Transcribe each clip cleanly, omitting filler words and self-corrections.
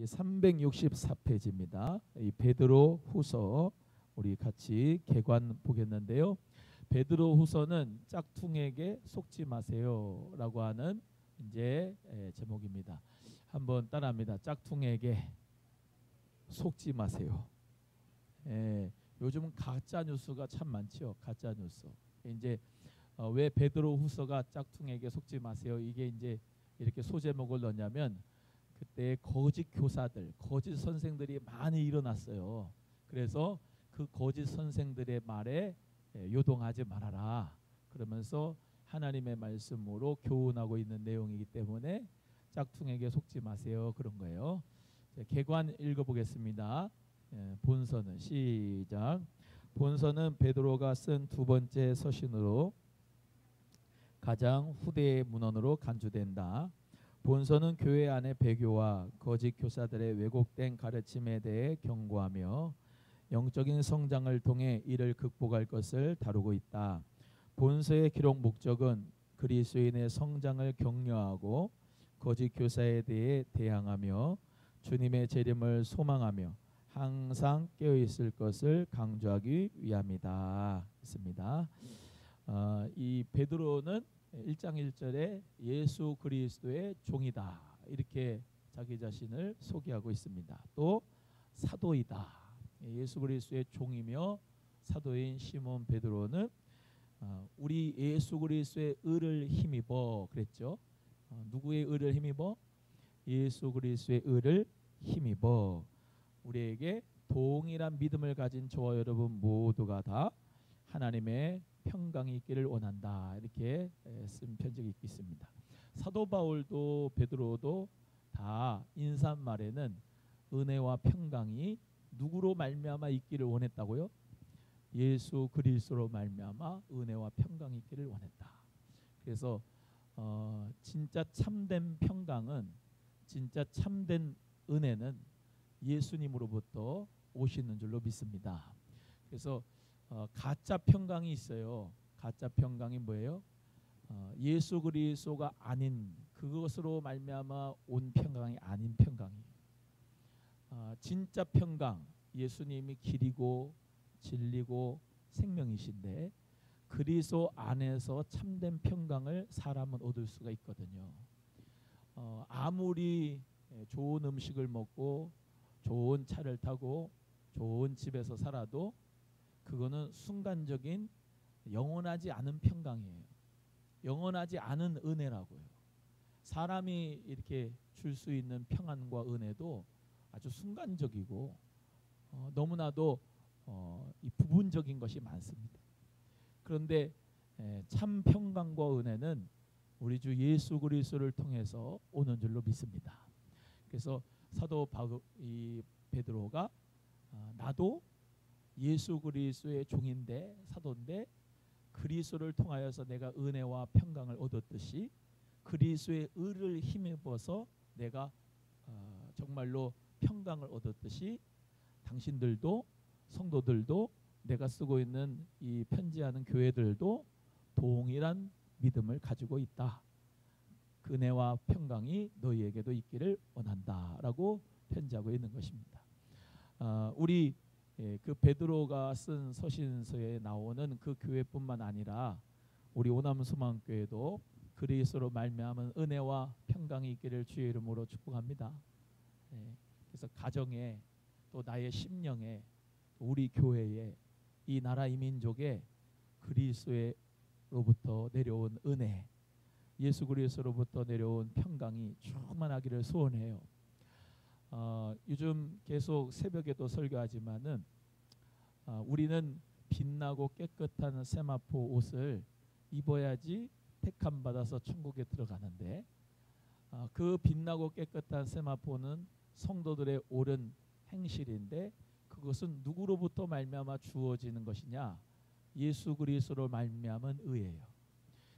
364페이지입니다. 이 베드로 후서 우리 같이 개관 보겠는데요. 베드로 후서는 짝퉁에게 속지 마세요라고 하는 이제 제목입니다. 한번 따라합니다. 짝퉁에게 속지 마세요. 요즘은 가짜 뉴스가 참 많죠. 가짜 뉴스. 이제 왜 베드로 후서가 짝퉁에게 속지 마세요. 이게 이제 이렇게 소제목을 넣냐면 그때 거짓 교사들, 거짓 선생들이 많이 일어났어요. 그래서 그 거짓 선생들의 말에 요동하지 말아라. 그러면서 하나님의 말씀으로 교훈하고 있는 내용이기 때문에 짝퉁에게 속지 마세요. 그런 거예요. 개관 읽어보겠습니다. 본서는 시작. 본서는 베드로가 쓴 두 번째 서신으로 가장 후대의 문헌으로 간주된다. 본서는 교회 안의 배교와 거짓 교사들의 왜곡된 가르침에 대해 경고하며 영적인 성장을 통해 이를 극복할 것을 다루고 있다. 본서의 기록 목적은 그리스도인의 성장을 격려하고 거짓 교사에 대해 대항하며 주님의 재림을 소망하며 항상 깨어 있을 것을 강조하기 위함이다. 있습니다. 이 베드로는 1장 1절에 예수 그리스도의 종이다. 이렇게 자기 자신을 소개하고 있습니다. 또 사도이다. 예수 그리스도의 종이며 사도인 시몬 베드로는 우리 예수 그리스도의 의를 힘입어 그랬죠. 누구의 의를 힘입어? 예수 그리스도의 의를 힘입어 우리에게 동일한 믿음을 가진 저와 여러분 모두가 다 하나님의 평강이 있기를 원한다. 이렇게 쓴 편지가 있습니다. 사도 바울도 베드로도 다 인사말에는 은혜와 평강이 누구로 말미암아 있기를 원했다고요? 예수 그리스도로 말미암아 은혜와 평강이 있기를 원했다. 그래서 진짜 참된 평강은, 진짜 참된 은혜는 예수님으로부터 오시는 줄로 믿습니다. 그래서 가짜 평강이 있어요. 가짜 평강이 뭐예요? 예수 그리스도가 아닌 그것으로 말미암아 온 평강이 아닌 평강이에요. 진짜 평강, 예수님이 길이고 진리고 생명이신데 그리스도 안에서 참된 평강을 사람은 얻을 수가 있거든요. 아무리 좋은 음식을 먹고 좋은 차를 타고 좋은 집에서 살아도 그거는 순간적인 영원하지 않은 평강이에요. 영원하지 않은 은혜라고요. 사람이 이렇게 줄 수 있는 평안과 은혜도 아주 순간적이고 너무나도 이 부분적인 것이 많습니다. 그런데 참 평강과 은혜는 우리 주 예수 그리스도를 통해서 오는 줄로 믿습니다. 그래서 사도 베드로가 나도 예수 그리스도의 종인데 사도인데 그리스도를 통하여서 내가 은혜와 평강을 얻었듯이 그리스도의 의를 힘입어서 내가 정말로 평강을 얻었듯이 당신들도 성도들도 내가 쓰고 있는 이 편지하는 교회들도 동일한 믿음을 가지고 있다. 은혜와 평강이 너희에게도 있기를 원한다라고 편지하고 있는 것입니다. 우리 그 베드로가 쓴 서신서에 나오는 그 교회뿐만 아니라 우리 오남소망교회도 그리스도로 말미암은 은혜와 평강이 있기를 주의 이름으로 축복합니다. 그래서 가정에 또 나의 심령에 우리 교회에 이 나라 이 민족에 그리스도로부터 내려온 은혜, 예수 그리스도로부터 내려온 평강이 충만하기를 소원해요. 요즘 계속 새벽에도 설교하지만은 우리는 빛나고 깨끗한 세마포 옷을 입어야지 택함 받아서 천국에 들어가는데 그 빛나고 깨끗한 세마포는 성도들의 옳은 행실인데 그것은 누구로부터 말미암아 주어지는 것이냐? 예수 그리스도로 말미암은 의예요.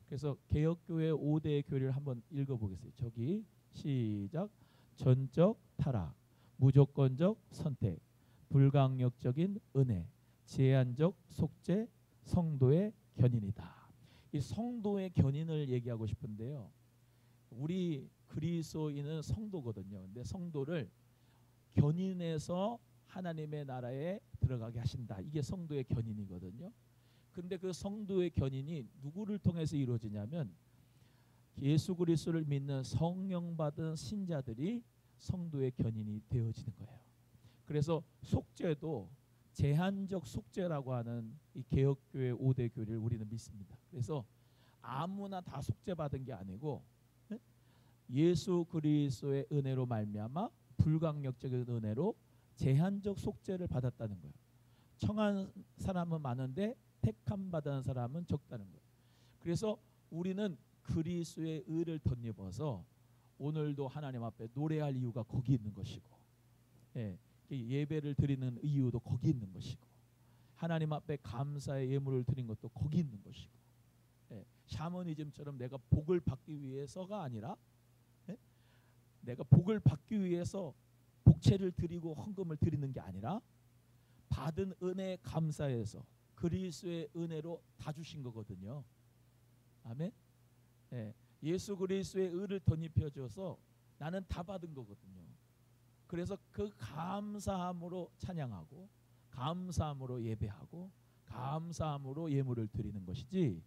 그래서 개혁교회 5대 교리를 한번 읽어보겠습니다. 저기 시작. 전적 타락, 무조건적 선택, 불강력적인 은혜, 제한적 속죄, 성도의 견인이다. 이 성도의 견인을 얘기하고 싶은데요. 우리 그리스도인은 성도거든요. 근데 성도를 견인해서 하나님의 나라에 들어가게 하신다. 이게 성도의 견인이거든요. 근데 그 성도의 견인이 누구를 통해서 이루어지냐면 예수 그리스도를 믿는 성령 받은 신자들이 성도의 견인이 되어지는 거예요. 그래서 속죄도 제한적 속죄라고 하는 이 개혁교회 5대 교리를 우리는 믿습니다. 그래서 아무나 다 속죄받은 게 아니고 예수 그리스도의 은혜로 말미암아 불강력적인 은혜로 제한적 속죄를 받았다는 거예요. 청한 사람은 많은데 택함 받은 사람은 적다는 거예요. 그래서 우리는 그리스도의 의를 덧입어서 오늘도 하나님 앞에 노래할 이유가 거기 있는 것이고, 예배를 드리는 이유도 거기 있는 것이고, 하나님 앞에 감사의 예물을 드린 것도 거기 있는 것이고, 샤머니즘처럼 내가 복을 받기 위해서가 아니라 내가 복을 받기 위해서 복채를 드리고 헌금을 드리는 게 아니라 받은 은혜에 감사해서 그리스도의 은혜로 다 주신 거거든요. 아멘. 예수 그리스도의 의를 덧입혀 줘서 나는 다 받은 거거든요. 그래서 그 감사함으로 찬양하고 감사함으로 예배하고 감사함으로 예물을 드리는 것이지,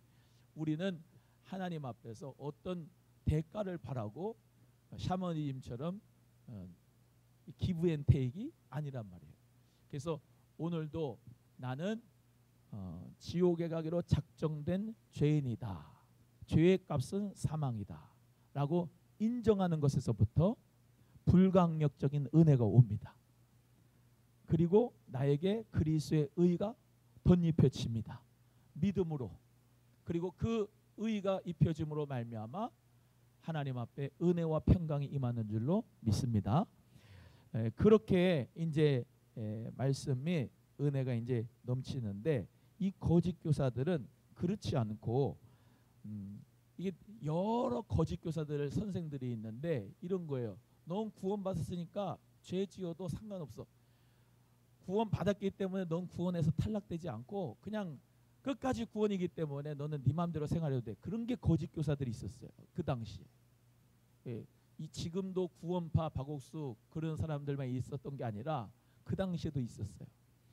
우리는 하나님 앞에서 어떤 대가를 바라고 샤머니즘처럼 기브 앤 테이크이 아니란 말이에요. 그래서 오늘도 나는 지옥에 가기로 작정된 죄인이다. 죄의 값은 사망이다 라고 인정하는 것에서부터 불강력적인 은혜가 옵니다. 그리고 나에게 그리스도의 의가 덧입혀집니다. 믿음으로. 그리고 그 의가 입혀짐으로 말미암아 하나님 앞에 은혜와 평강이 임하는 줄로 믿습니다. 그렇게 이제 말씀이 은혜가 이제 넘치는데, 이 거짓 교사들은 그렇지 않고 이게 여러 거짓 교사들 선생들이 있는데 이런 거예요. 넌 구원 받았으니까 죄 지어도 상관없어. 구원 받았기 때문에 넌 구원에서 탈락되지 않고 그냥 끝까지 구원이기 때문에 너는 네 마음대로 생활해도 돼. 그런 게 거짓 교사들이 있었어요. 그 당시에. 이 지금도 구원파 박옥수 그런 사람들만 있었던 게 아니라 그 당시에도 있었어요.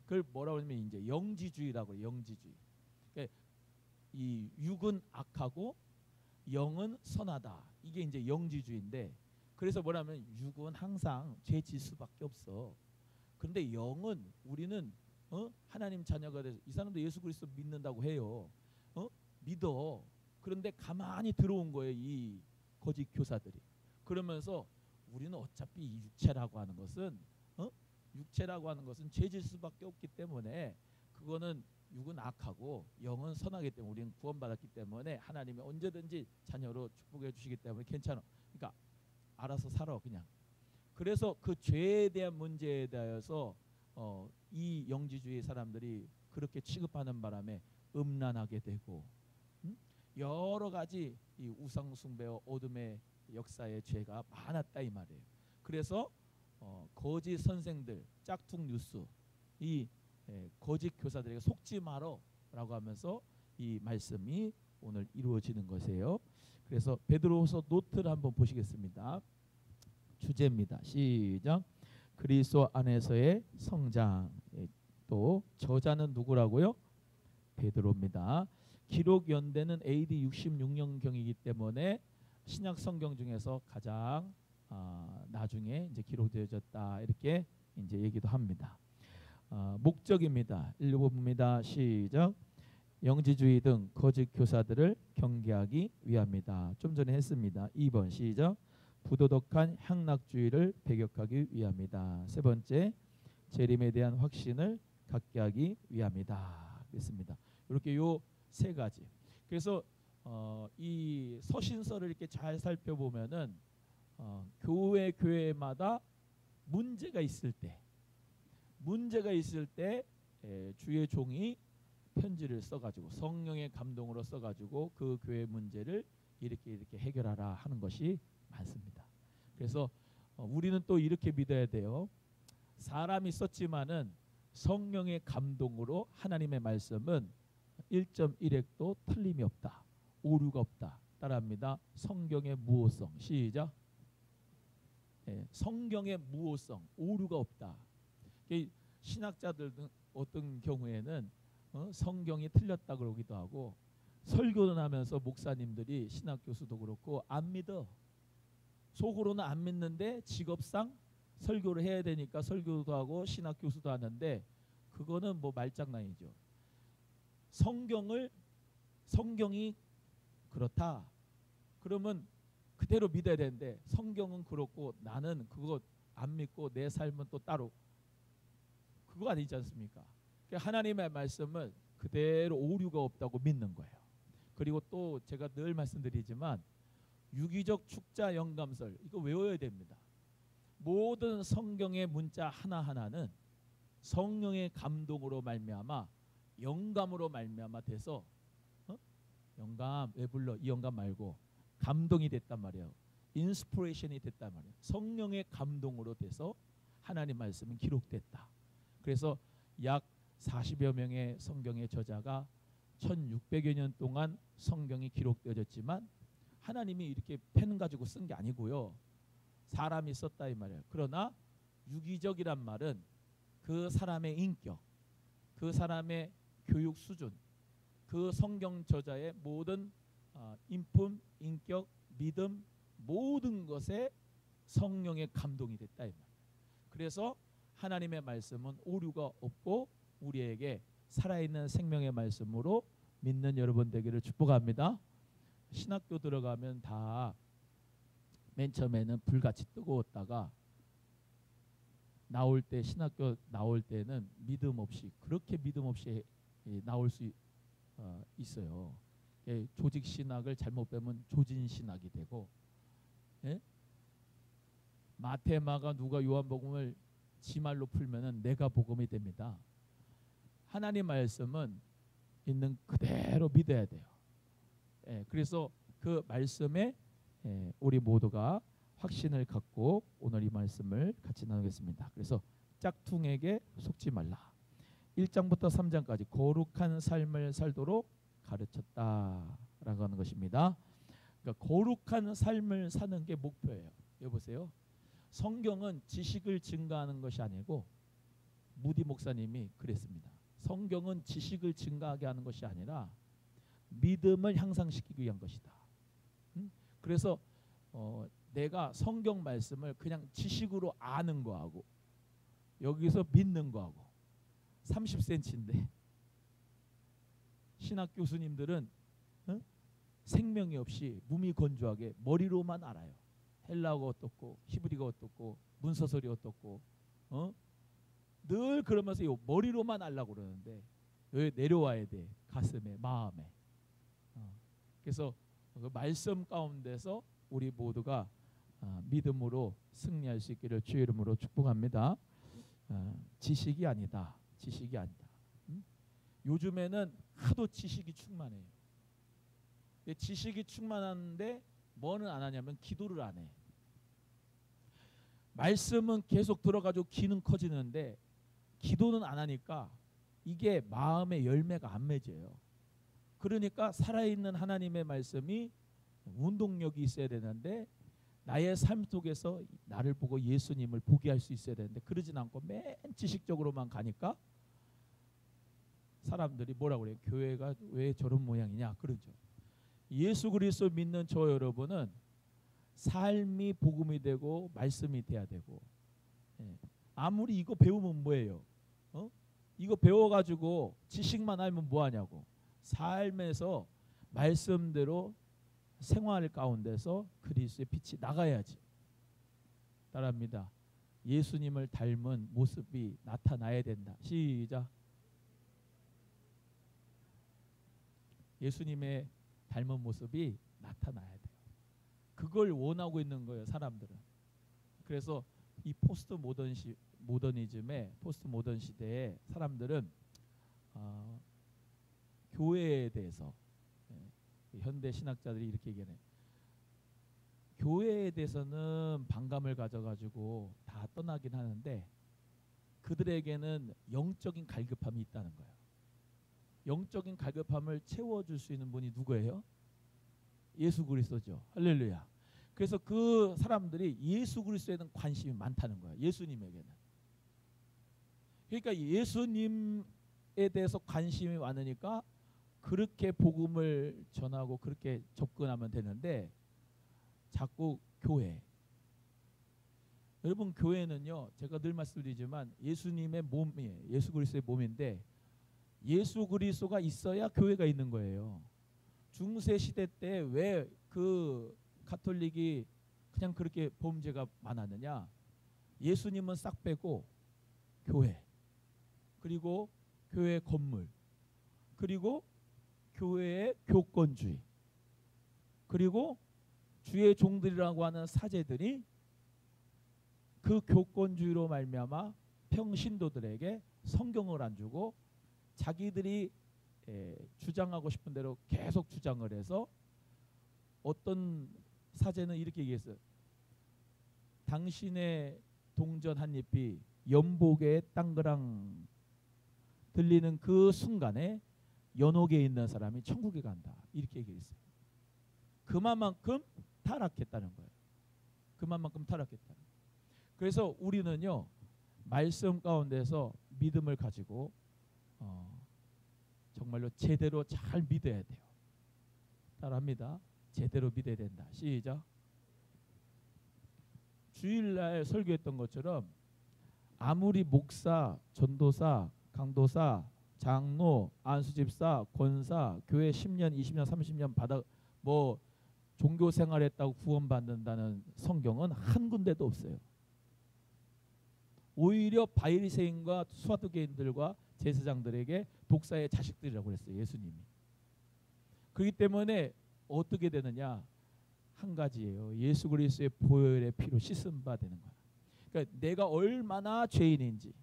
그걸 뭐라고 하면 이제 영지주의라고 해요. 영지주의. 그러니까 이 육은 악하고 영은 선하다. 이게 이제 영지주의인데, 그래서 뭐냐면 육은 항상 죄 질 수밖에 없어. 그런데 영은 우리는 하나님 자녀가 돼서 이 사람도 예수 그리스도 믿는다고 해요. 믿어. 그런데 가만히 들어온 거예요, 이 거짓 교사들이. 그러면서 우리는 어차피 이 육체라고 하는 것은 육체라고 하는 것은 죄질 수밖에 없기 때문에 그거는 육은 악하고 영은 선하기 때문에 우리는 구원받았기 때문에 하나님이 언제든지 자녀로 축복해 주시기 때문에 괜찮아. 그러니까 알아서 살아 그냥. 그래서 그 죄에 대한 문제에 대해서 이 영지주의 사람들이 그렇게 취급하는 바람에 음란하게 되고 여러 가지 이 우상 숭배와 어둠의 역사의 죄가 많았다 이 말이에요. 그래서 거짓 선생들, 짝퉁 뉴스, 이 거짓 교사들에게 속지 마라라고 하면서 이 말씀이 오늘 이루어지는 것이에요. 그래서 베드로후서 노트를 한번 보시겠습니다. 주제입니다. 시작. 그리스도 안에서의 성장. 또 저자는 누구라고요? 베드로입니다. 기록 연대는 AD 66년경이기 때문에 신약 성경 중에서 가장 나중에 이제 기록되어졌다 이렇게 이제 얘기도 합니다. 목적입니다. 읽어봅니다. 시작. 영지주의 등 거짓 교사들을 경계하기 위함이다. 좀 전에 했습니다. 2번 시작. 부도덕한 향락주의를 배격하기 위함이다. 세 번째, 재림에 대한 확신을 갖게 하기 위함이다. 그랬습니다. 이렇게 요 세 가지. 그래서 이 서신서를 이렇게 잘 살펴보면은 교회마다 문제가 있을 때 주의 종이 편지를 써가지고 성령의 감동으로 써가지고 그 교회 문제를 이렇게 해결하라 하는 것이 많습니다. 그래서 우리는 또 이렇게 믿어야 돼요. 사람이 썼지만은 성령의 감동으로 하나님의 말씀은 1.1획도 틀림이 없다. 오류가 없다. 따라합니다. 성경의 무호성. 시작. 성경의 무오성, 오류가 없다. 신학자들 어떤 경우에는 성경이 틀렸다 그러기도 하고, 설교를 하면서 목사님들이, 신학 교수도 그렇고 안 믿어. 속으로는 안 믿는데 직업상 설교를 해야 되니까 설교도 하고 신학 교수도 하는데, 그거는 뭐 말장난이죠. 성경이 그렇다 그러면 그대로 믿어야 되는데, 성경은 그렇고 나는 그거 안 믿고 내 삶은 또 따로, 그거 아니지 않습니까? 하나님의 말씀을 그대로 오류가 없다고 믿는 거예요. 그리고 또 제가 늘 말씀드리지만, 유기적 축자 영감설 이거 외워야 됩니다. 모든 성경의 문자 하나하나는 성령의 감동으로 말미암아, 영감으로 말미암아 돼서, 영감 왜 불러? 이 영감 말고 감동이 됐단 말이에요. 인스피레이션이 됐단 말이에요. 성령의 감동으로 돼서 하나님 말씀은 기록됐다. 그래서 약 40여 명의 성경의 저자가 1600여 년 동안 성경이 기록되어졌지만, 하나님이 이렇게 펜 가지고 쓴 게 아니고요. 사람이 썼다 이 말이에요. 그러나 유기적이란 말은 그 사람의 인격, 그 사람의 교육 수준, 그 성경 저자의 모든 인품, 인격, 믿음, 모든 것에 성령의 감동이 됐다 이 말이에요. 그래서 하나님의 말씀은 오류가 없고 우리에게 살아있는 생명의 말씀으로 믿는 여러분 되기를 축복합니다. 신학교 들어가면 다 맨 처음에는 불같이 뜨거웠다가 나올 때, 신학교 나올 때는 믿음 없이, 그렇게 믿음 없이 나올 수 있어요. 조직 신학을 잘못 빼면 조진 신학이 되고, 마태마가 누가 요한복음을 지 말로 풀면은 내가 복음이 됩니다. 하나님 말씀은 있는 그대로 믿어야 돼요. 그래서 그 말씀에 우리 모두가 확신을 갖고 오늘 이 말씀을 같이 나누겠습니다. 그래서 짝퉁에게 속지 말라. 1장부터 3장까지 거룩한 삶을 살도록 가르쳤다라고 하는 것입니다. 그러니까 거룩한 삶을 사는 게 목표예요. 여보세요. 성경은 지식을 증가하는 것이 아니고, 무디 목사님이 그랬습니다. 성경은 지식을 증가하게 하는 것이 아니라 믿음을 향상시키기 위한 것이다. 그래서 내가 성경 말씀을 그냥 지식으로 아는 거하고 여기서 믿는 거하고 30cm인데, 신학 교수님들은 생명이 없이 무미건조하게 머리로만 알아요. 헬라어가 어떻고 히브리가 어떻고 문서설이 어떻고, 늘 그러면서 머리로만 알라고 그러는데 여기 내려와야 돼. 가슴에, 마음에. 그래서 그 말씀 가운데서 우리 모두가 믿음으로 승리할 수 있기를 주의 이름으로 축복합니다. 지식이 아니다. 지식이 아니다. 요즘에는 하도 지식이 충만해요. 지식이 충만한데 뭐는 안 하냐면 기도를 안 해. 말씀은 계속 들어가지고 기는 커지는데 기도는 안 하니까 이게 마음의 열매가 안 맺어요. 그러니까 살아있는 하나님의 말씀이 운동력이 있어야 되는데, 나의 삶 속에서 나를 보고 예수님을 보게 할 수 있어야 되는데 그러진 않고 맨 지식적으로만 가니까 사람들이 뭐라고 그래요? 교회가 왜 저런 모양이냐 그러죠. 예수 그리스도 믿는 저 여러분은 삶이 복음이 되고 말씀이 돼야 되고, 아무리 이거 배우면 뭐예요? 이거 배워가지고 지식만 알면 뭐하냐고. 삶에서 말씀대로 생활 가운데서 그리스도의 빛이 나가야지. 따라합니다. 예수님을 닮은 모습이 나타나야 된다. 시작. 예수님의 닮은 모습이 나타나야 돼요. 그걸 원하고 있는 거예요, 사람들은. 그래서 이 포스트 모던 시대에 사람들은 교회에 대해서, 현대 신학자들이 이렇게 얘기해요. 교회에 대해서는 반감을 가져가지고 다 떠나긴 하는데 그들에게는 영적인 갈급함이 있다는 거예요. 영적인 갈급함을 채워줄 수 있는 분이 누구예요? 예수 그리스도죠. 할렐루야. 그래서 그 사람들이 예수 그리스도에는 관심이 많다는 거예요. 예수님에게는. 그러니까 예수님에 대해서 관심이 많으니까 그렇게 복음을 전하고 그렇게 접근하면 되는데 자꾸 교회. 여러분 교회는요, 제가 늘 말씀드리지만 예수님의 몸이에요. 예수 그리스도의 몸인데 예수 그리스도가 있어야 교회가 있는 거예요. 중세 시대 때 왜 그 가톨릭이 그냥 그렇게 범죄가 많았느냐? 예수님은 싹 빼고 교회, 그리고 교회 건물, 그리고 교회의 교권주의, 그리고 주의 종들이라고 하는 사제들이 그 교권주의로 말미암아 평신도들에게 성경을 안 주고 자기들이 주장하고 싶은 대로 계속 주장을 해서 어떤 사제는 이렇게 얘기했어요. 당신의 동전 한 잎이 연복의 땅그랑 들리는 그 순간에 연옥에 있는 사람이 천국에 간다. 이렇게 얘기했어요. 그만큼 타락했다는 거예요. 그만큼 타락했다는 거예요. 그래서 우리는요, 말씀 가운데서 믿음을 가지고 정말로 제대로 잘 믿어야 돼요. 따라합니다. 제대로 믿어야 된다. 시작. 주일날 설교했던 것처럼 아무리 목사, 전도사, 강도사, 장로, 안수집사, 권사, 교회 10년, 20년, 30년 받아 뭐 종교 생활했다고 구원받는다는 성경은 한 군데도 없어요. 오히려 바리새인과 수두개인들과 제사장들에게 독사의 자식들이라고 그랬어요. 예수님이. 그렇기 때문에 어떻게 되느냐? 한 가지예요. 예수 그리스도의 보혈의 피로 씻음 바 되는 거야. 그러니까 내가 얼마나 죄인인지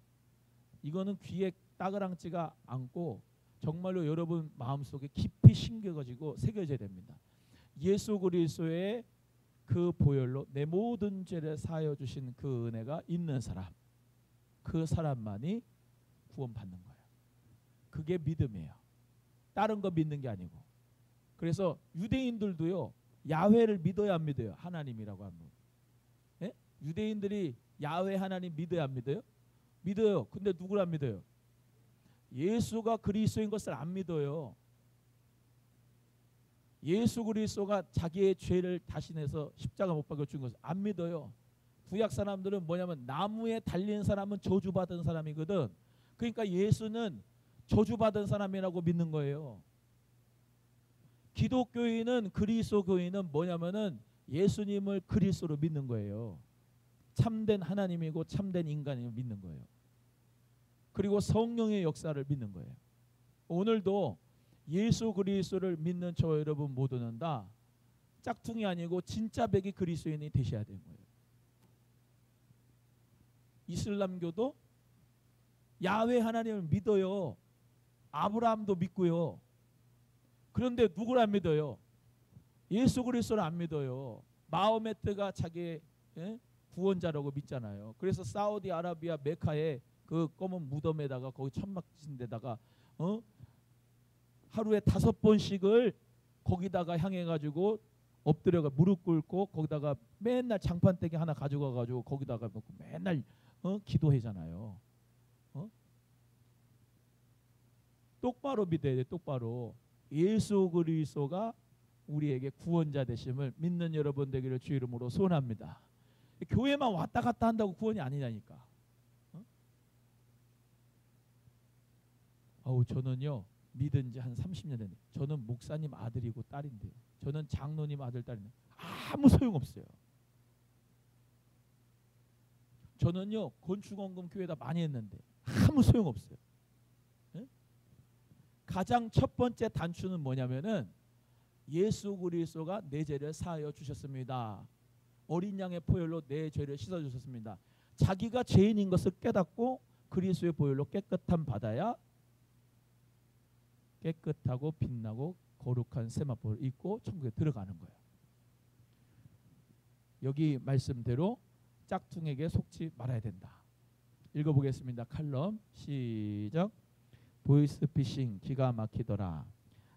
이거는 귀에 따그랑지가 않고 정말로 여러분 마음속에 깊이 심겨가지고 새겨져야 됩니다. 예수 그리스도의 그 보혈로 내 모든 죄를 사하여 주신 그 은혜가 있는 사람, 그 사람만이 구원받는 거예요. 그게 믿음이에요. 다른 거 믿는 게 아니고. 그래서 유대인들도요, 야훼를 믿어야 안 믿어요? 하나님이라고 하면. 예? 유대인들이 야훼 하나님 믿어야 안 믿어요? 믿어요. 근데 누구를 안 믿어요? 예수가 그리스도인 것을 안 믿어요. 예수 그리스도가 자기의 죄를 대신해서 십자가 못 박혀 죽은 것을 안 믿어요. 구약 사람들은 뭐냐면 나무에 달린 사람은 저주받은 사람이거든. 그러니까 예수는 저주받은 사람이라고 믿는 거예요. 기독교인은 그리스도교인은 뭐냐면은 예수님을 그리스도로 믿는 거예요. 참된 하나님이고 참된 인간임을 믿는 거예요. 그리고 성령의 역사를 믿는 거예요. 오늘도 예수 그리스도를 믿는 저 여러분 모두는 다 짝퉁이 아니고 진짜 백이 그리스도인이 되셔야 되는 거예요. 이슬람교도 야훼 하나님을 믿어요. 아브라함도 믿고요. 그런데 누구를 안 믿어요? 예수 그리스도를 안 믿어요. 마호메트가 자기의 구원자라고 믿잖아요. 그래서 사우디아라비아 메카에 그 검은 무덤에다가 거기 천막 짓는 데다가 하루에 5번씩을 거기다가 향해가지고 엎드려가 무릎 꿇고 거기다가 맨날 장판대기 하나 가져가가지고 거기다가 놓고 맨날 기도하잖아요. 똑바로 믿어야 돼. 똑바로. 예수 그리스도가 우리에게 구원자 되심을 믿는 여러분 되기를 주 이름으로 소원합니다. 교회만 왔다 갔다 한다고 구원이 아니냐니까. 저는요 믿은 지 한 30년 됐네. 저는 목사님 아들이고 딸인데요. 저는 장로님 아들 딸인데 아무 소용없어요. 저는요 건축원금 교회다 많이 했는데 아무 소용없어요. 가장 첫 번째 단추는 뭐냐면은 예수 그리스도가 내 죄를 사하여 주셨습니다. 어린 양의 보혈로 내 죄를 씻어 주셨습니다. 자기가 죄인인 것을 깨닫고 그리스도의 보혈로 깨끗함 받아야 깨끗하고 빛나고 거룩한 세마포를 입고 천국에 들어가는 거예요. 여기 말씀대로 짝퉁에게 속지 말아야 된다. 읽어보겠습니다. 칼럼 시작. 보이스피싱 기가 막히더라.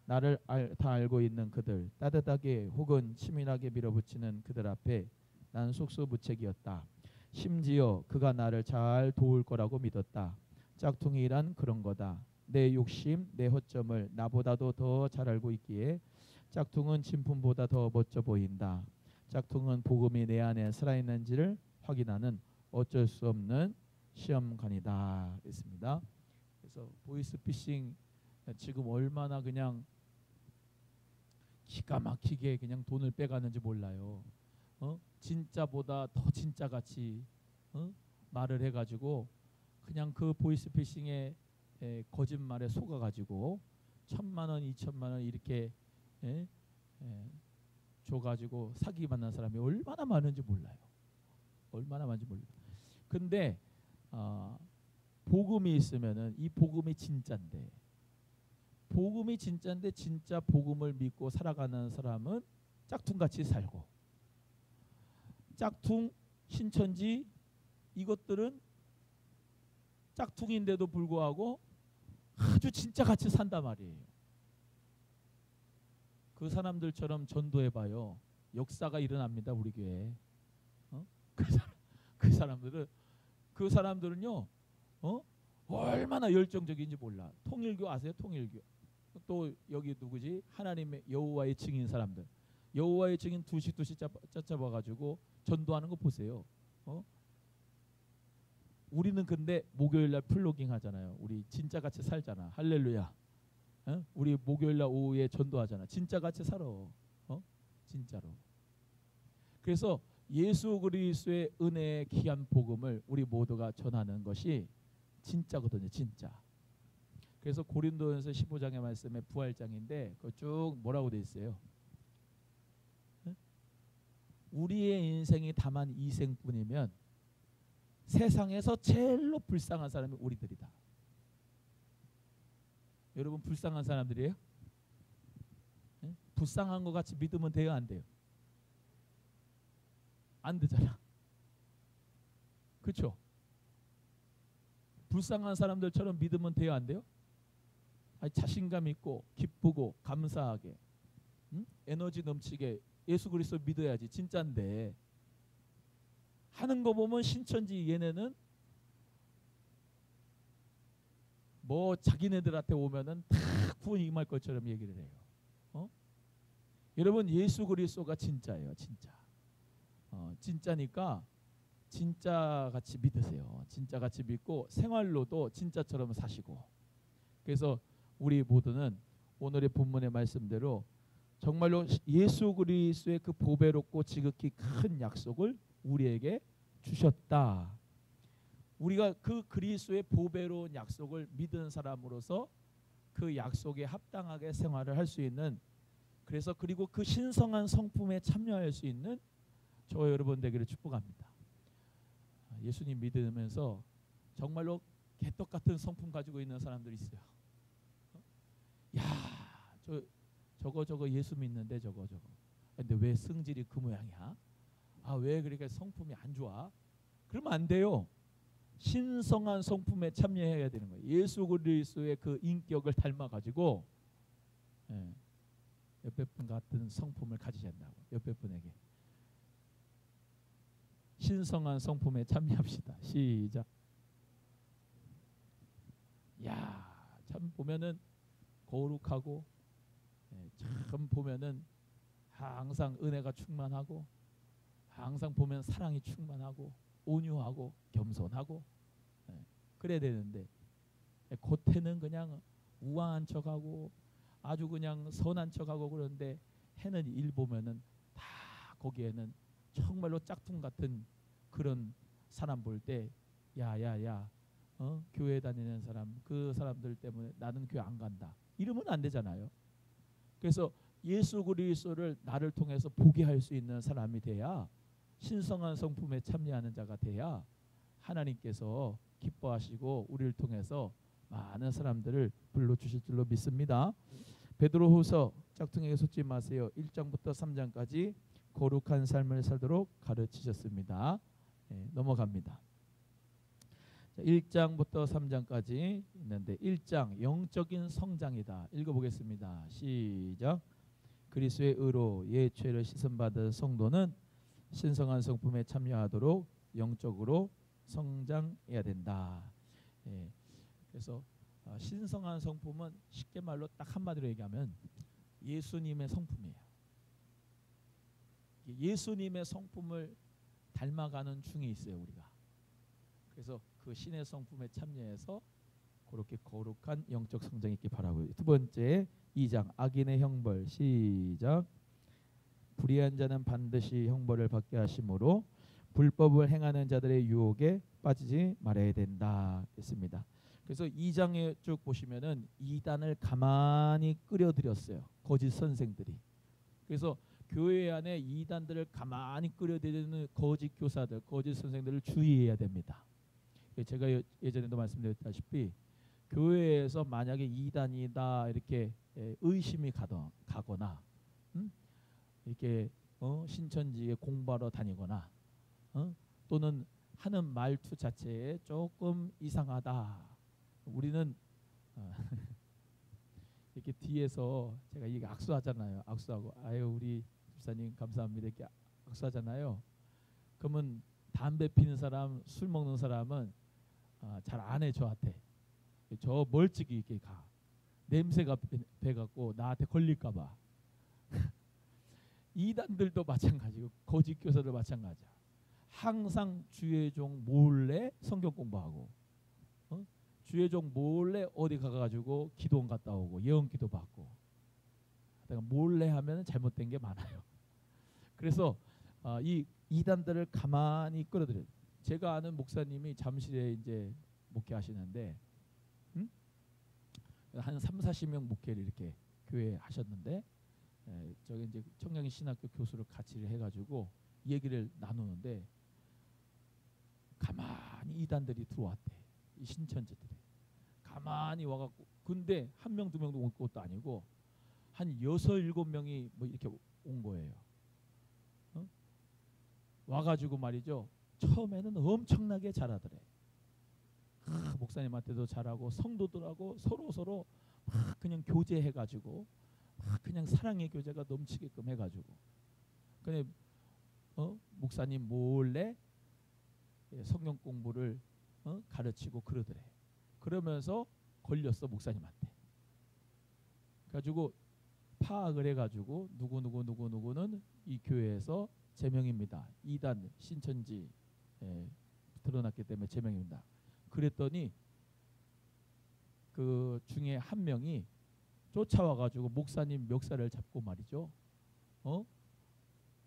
나를 다 알고 있는 그들, 따뜻하게 혹은 치밀하게 밀어붙이는 그들 앞에 난 속수무책이었다. 심지어 그가 나를 잘 도울 거라고 믿었다. 짝퉁이란 그런 거다. 내 욕심, 내 허점을 나보다도 더 잘 알고 있기에 짝퉁은 진품보다 더 멋져 보인다. 짝퉁은 복음이 내 안에 살아있는지를 확인하는 어쩔 수 없는 시험관이다. 있습니다. 그래서 보이스피싱 지금 얼마나 그냥 기가 막히게 그냥 돈을 빼가는지 몰라요. 진짜보다 더 진짜같이 말을 해가지고 그냥 그 보이스피싱의 거짓말에 속아가지고 1,000만 원, 2천만 원 이렇게 줘가지고 사기 받는 사람이 얼마나 많은지 몰라요. 얼마나 많은지 몰라요. 근데 복음이 있으면은 이 복음이 진짜인데, 복음이 진짜인데 진짜 복음을 믿고 살아가는 사람은 짝퉁같이 살고, 짝퉁, 신천지 이것들은 짝퉁인데도 불구하고 아주 진짜같이 산단 말이에요. 그 사람들처럼 전도해봐요. 역사가 일어납니다. 우리 교회에. 그 사람들은요, 얼마나 열정적인지 몰라. 통일교 아세요? 통일교. 또 여기 누구지? 하나님의 여호와의 증인 사람들. 여호와의 증인 두씩 짜잡아가지고 전도하는 거 보세요. 우리는 근데 목요일날 플로깅 하잖아요. 우리 진짜같이 살잖아. 할렐루야. 우리 목요일날 오후에 전도하잖아. 진짜같이 살아. 진짜로. 그래서 예수 그리스도의 은혜의 귀한 복음을 우리 모두가 전하는 것이 진짜거든요. 진짜. 그래서 고린도전서 15장의 말씀에 부활장인데 그 쭉 뭐라고 돼 있어요? 우리의 인생이 다만 이 생뿐이면 세상에서 제일로 불쌍한 사람이 우리들이다. 여러분 불쌍한 사람들이에요? 불쌍한 것 같이 믿으면 돼요? 안 돼요? 안 되잖아. 그렇죠? 불쌍한 사람들처럼 믿으면 돼요? 안 돼요? 아니, 자신감 있고 기쁘고 감사하게 에너지 넘치게 예수 그리스도 믿어야지. 진짜인데 하는 거 보면 신천지 얘네는 뭐 자기네들한테 오면은 다 구원 임할 것처럼 얘기를 해요. 여러분 예수 그리스도가 진짜예요. 진짜. 진짜니까 진짜같이 믿으세요. 진짜같이 믿고 생활로도 진짜처럼 사시고. 그래서 우리 모두는 오늘의 본문의 말씀대로 정말로 예수 그리스도의 그 보배롭고 지극히 큰 약속을 우리에게 주셨다. 우리가 그 그리스도의 보배로운 약속을 믿은 사람으로서 그 약속에 합당하게 생활을 할 수 있는, 그래서 그리고 그 신성한 성품에 참여할 수 있는 저와 여러분 되기를 축복합니다. 예수님 믿으면서 정말로 개떡 같은 성품 가지고 있는 사람들이 있어요. 야, 저거 예수 믿는데 저거. 근데 왜 성질이 그 모양이야? 왜 그렇게 성품이 안 좋아? 그러면 안 돼요. 신성한 성품에 참여해야 되는 거예요. 예수 그리스도의 그 인격을 닮아가지고 옆에 분 같은 성품을 가지셔야 한다고. 옆에 분에게 신성한 성품에 참여합시다. 시작. 야, 참 보면은 거룩하고 참 보면은 항상 은혜가 충만하고 항상 보면 사랑이 충만하고 온유하고 겸손하고 그래야 되는데 겉에는 그냥 우아한 척하고 아주 그냥 선한 척하고 그런데 해는 일 보면은 다 거기에는 정말로 짝퉁 같은 그런 사람 볼 때 야야야 교회 다니는 사람 그 사람들 때문에 나는 교회 안 간다 이러면 안 되잖아요. 그래서 예수 그리스도를 나를 통해서 보게 할 수 있는 사람이 돼야, 신성한 성품에 참여하는 자가 돼야 하나님께서 기뻐하시고 우리를 통해서 많은 사람들을 불러주실 줄로 믿습니다. 베드로후서 짝퉁에게 속지 마세요. 1장부터 3장까지 거룩한 삶을 살도록 가르치셨습니다. 넘어갑니다. 1장부터 3장까지 있는데 1장 영적인 성장이다. 읽어보겠습니다. 시작. 그리스도의 의로 옛 죄를 씻음받은 성도는 신성한 성품에 참여하도록 영적으로 성장해야 된다. 예, 그래서 신성한 성품은 쉽게 말로 딱 한마디로 얘기하면 예수님의 성품이에요. 예수님의 성품을 닮아가는 중에 있어요, 우리가. 그래서 그 신의 성품에 참여해서 그렇게 거룩한 영적 성장이 있기 바라고요. 두 번째 2장 악인의 형벌. 시작. 불의한 자는 반드시 형벌을 받게 하심으로 불법을 행하는 자들의 유혹에 빠지지 말아야 된다 했습니다. 그래서 2장에 쭉 보시면은 이단을 가만히 끌어들였어요. 거짓 선생들이. 그래서 교회 안에 이단들을 가만히 끌어들이는 거짓 교사들, 거짓 선생들을 주의해야 됩니다. 제가 예전에도 말씀드렸다시피 교회에서 만약에 이단이다 이렇게 의심이 가거나 이렇게 신천지에 공부하러 다니거나 또는 하는 말투 자체에 조금 이상하다. 우리는 이렇게 뒤에서 제가 이게 악수하잖아요. 악수하고 아유 우리 집사님 감사합니다 이렇게 악수하잖아요. 그러면 담배 피는 사람, 술 먹는 사람은 잘 안 해 저한테. 저 멀찍이 이렇게 가. 냄새가 배갖고 나한테 걸릴까봐. 이단들도 마찬가지고 거짓 교사도 마찬가지야. 항상 주의 종 몰래 성경 공부하고 주의 종 몰래 어디 가가지고 기도원 갔다 오고 예언기도 받고 내가 몰래 하면 잘못된 게 많아요. 그래서 이 이단들을 가만히 끌어들여요. 제가 아는 목사님이 잠실에 이제 목회하시는데 한 3, 40명 목회를 이렇게 교회에 하셨는데 저기 이제 청량리 신학교 교수를 같이 해가지고 얘기를 나누는데 가만히 이단들이 들어왔대. 이 신천지들이 가만히 와갖고 근데 한 명, 두 명도 올 것도 아니고 한 6, 7명이 뭐 이렇게 온 거예요. 와가지고 말이죠. 처음에는 엄청나게 잘하더래. 목사님한테도 잘하고 성도들하고 서로 막 그냥 교제해가지고 막 그냥 사랑의 교제가 넘치게끔 해가지고 근데 목사님 몰래 성경 공부를 가르치고 그러더래. 그러면서 걸렸어 목사님한테. 그래가지고 파악을 해가지고 누구는 이 교회에서 제명입니다. 이단 신천지 드러났기 때문에 제명입니다. 그랬더니 그 중에 한 명이 쫓아와가지고 목사님 멱살을 잡고 말이죠.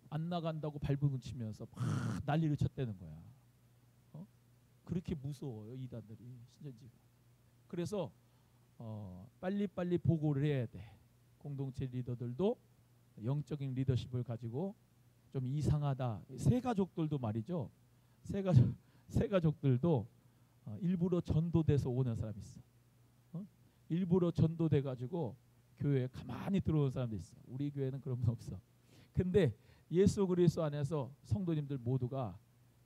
안 나간다고 발버둥 치면서 막 난리를 쳤다는 거야. 그렇게 무서워요 이단들이 신천지가. 그래서 빨리빨리 보고를 해야 돼. 공동체 리더들도 영적인 리더십을 가지고 좀 이상하다. 새 가족들도 말이죠. 새 가족들도 일부러 전도돼서 오는 사람이 있어. 일부러 전도돼 가지고 교회에 가만히 들어오는 사람도 있어. 우리 교회는 그런 분 없어. 근데 예수 그리스도 안에서 성도님들 모두가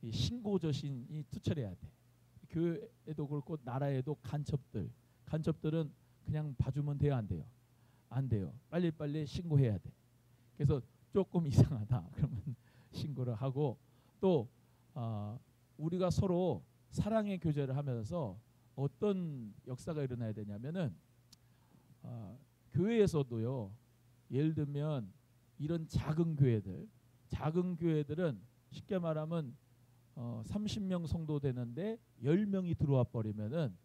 이 신고저신이 투철해야 돼. 교회에도 그렇고 나라에도 간첩들은 그냥 봐주면 돼요, 안 돼요? 안 돼요. 빨리빨리 신고해야 돼. 그래서 조금 이상하다 그러면 신고를 하고 또 우리가 서로 사랑의 교제를 하면서 어떤 역사가 일어나야 되냐면은 교회에서도요. 예를 들면 이런 작은 교회들은 쉽게 말하면 30명 성도 되는데 10명이 들어와 버리면은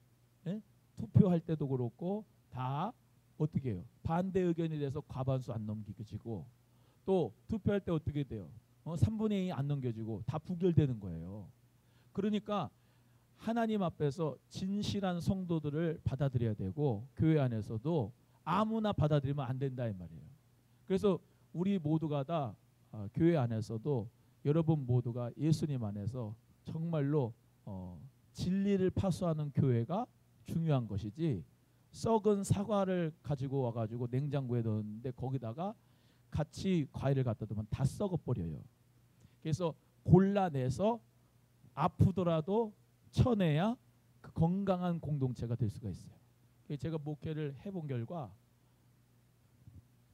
투표할 때도 그렇고 다 어떻게 해요? 반대 의견이 돼서 과반수 안 넘기지고 또 투표할 때 어떻게 돼요? 3분의 2 안 넘겨지고 다 부결되는 거예요. 그러니까 하나님 앞에서 진실한 성도들을 받아들여야 되고 교회 안에서도 아무나 받아들이면 안 된다 이 말이에요. 그래서 우리 모두가 다 교회 안에서도 여러분 모두가 예수님 안에서 정말로 진리를 파수하는 교회가 중요한 것이지 썩은 사과를 가지고 와가지고 냉장고에 넣었는데 거기다가 같이 과일을 갖다 두면 다 썩어버려요. 그래서 골라내서 아프더라도 쳐내야 그 건강한 공동체가 될 수가 있어요. 제가 목회를 해본 결과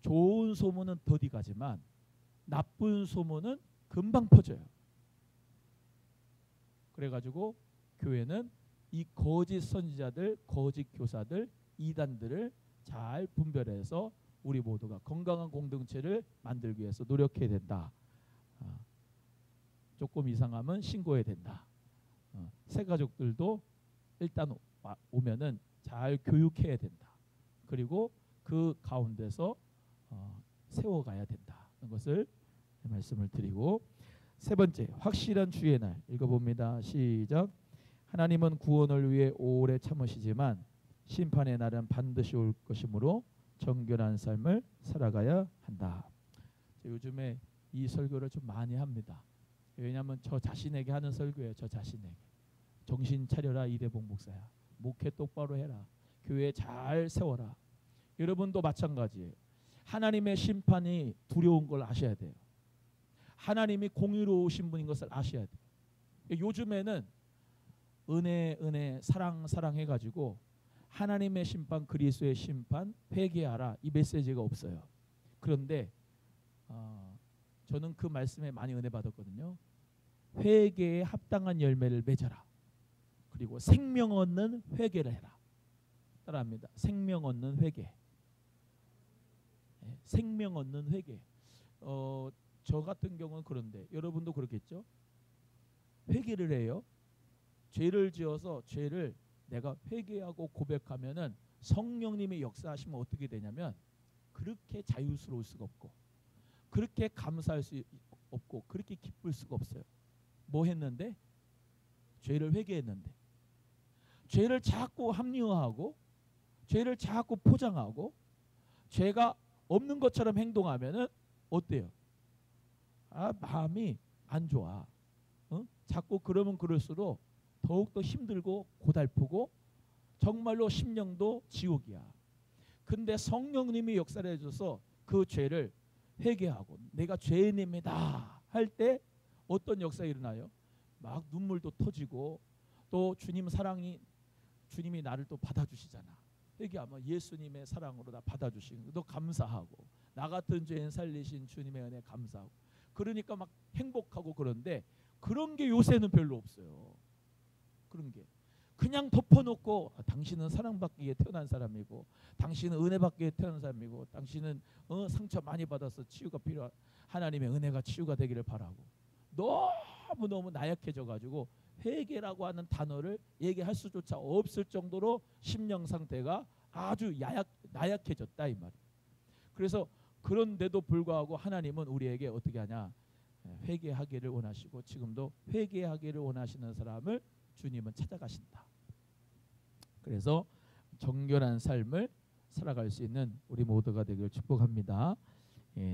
좋은 소문은 더디 가지만 나쁜 소문은 금방 퍼져요. 그래가지고 교회는 이 거짓 선지자들, 거짓 교사들, 이단들을 잘 분별해서 우리 모두가 건강한 공동체를 만들기 위해서 노력해야 된다. 조금 이상하면 신고해야 된다. 새 가족들도 일단 오면은 잘 교육해야 된다. 그리고 그 가운데서 세워가야 된다. 는 것을 말씀을 드리고, 세 번째, 확실한 주의 날 읽어봅니다. 시작. 하나님은 구원을 위해 오래 참으시지만 심판의 날은 반드시 올 것이므로 정결한 삶을 살아가야 한다. 요즘에 이 설교를 좀 많이 합니다. 왜냐하면 저 자신에게 하는 설교예요. 저 자신에게. 정신 차려라 이대봉 목사야. 목회 똑바로 해라. 교회 잘 세워라. 여러분도 마찬가지예요. 하나님의 심판이 두려운 걸 아셔야 돼요. 하나님이 공의로우신 분인 것을 아셔야 돼요. 요즘에는 은혜 사랑 해가지고 하나님의 심판, 그리스도의 심판, 회개하라 이 메시지가 없어요. 그런데 저는 그 말씀에 많이 은혜 받았거든요. 회개에 합당한 열매를 맺어라. 그리고 생명 얻는 회개를 해라. 따라합니다. 생명 얻는 회개. 생명 얻는 회개. 저 같은 경우는 그런데 여러분도 그렇겠죠? 회개를 해요. 죄를 지어서 죄를 내가 회개하고 고백하면은 성령님의 역사하시면 어떻게 되냐면 그렇게 자유스러울 수가 없고 그렇게 감사할 수 없고 그렇게 기쁠 수가 없어요. 뭐 했는데? 죄를 회개했는데 죄를 자꾸 합리화하고 죄를 자꾸 포장하고 죄가 없는 것처럼 행동하면은 어때요? 마음이 안 좋아. 자꾸 그러면 그럴수록 더욱더 힘들고 고달프고 정말로 심령도 지옥이야. 근데 성령님이 역사를 해줘서 그 죄를 회개하고 내가 죄인입니다 할 때 어떤 역사가 일어나요? 막 눈물도 터지고 또 주님 사랑이 주님이 나를 또 받아주시잖아. 회개하면 예수님의 사랑으로 나 받아주시고 또 감사하고 나 같은 죄인 살리신 주님의 은혜 감사하고 그러니까 막 행복하고 그런데 그런 게 요새는 별로 없어요. 그런 게 그냥 덮어놓고 당신은 사랑받기 위해 태어난 사람이고 당신은 은혜받기 위해 태어난 사람이고 당신은 상처 많이 받아서 치유가 필요한 하나님의 은혜가 치유가 되기를 바라고 너무너무 나약해져가지고 회개라고 하는 단어를 얘기할 수조차 없을 정도로 심령 상태가 아주 나약해졌다 이 말이에요. 그래서 그런데도 불구하고 하나님은 우리에게 어떻게 하냐? 회개하기를 원하시고 지금도 회개하기를 원하시는 사람을 주님은 찾아가신다. 그래서 정결한 삶을 살아갈 수 있는 우리 모두가 되기를 축복합니다.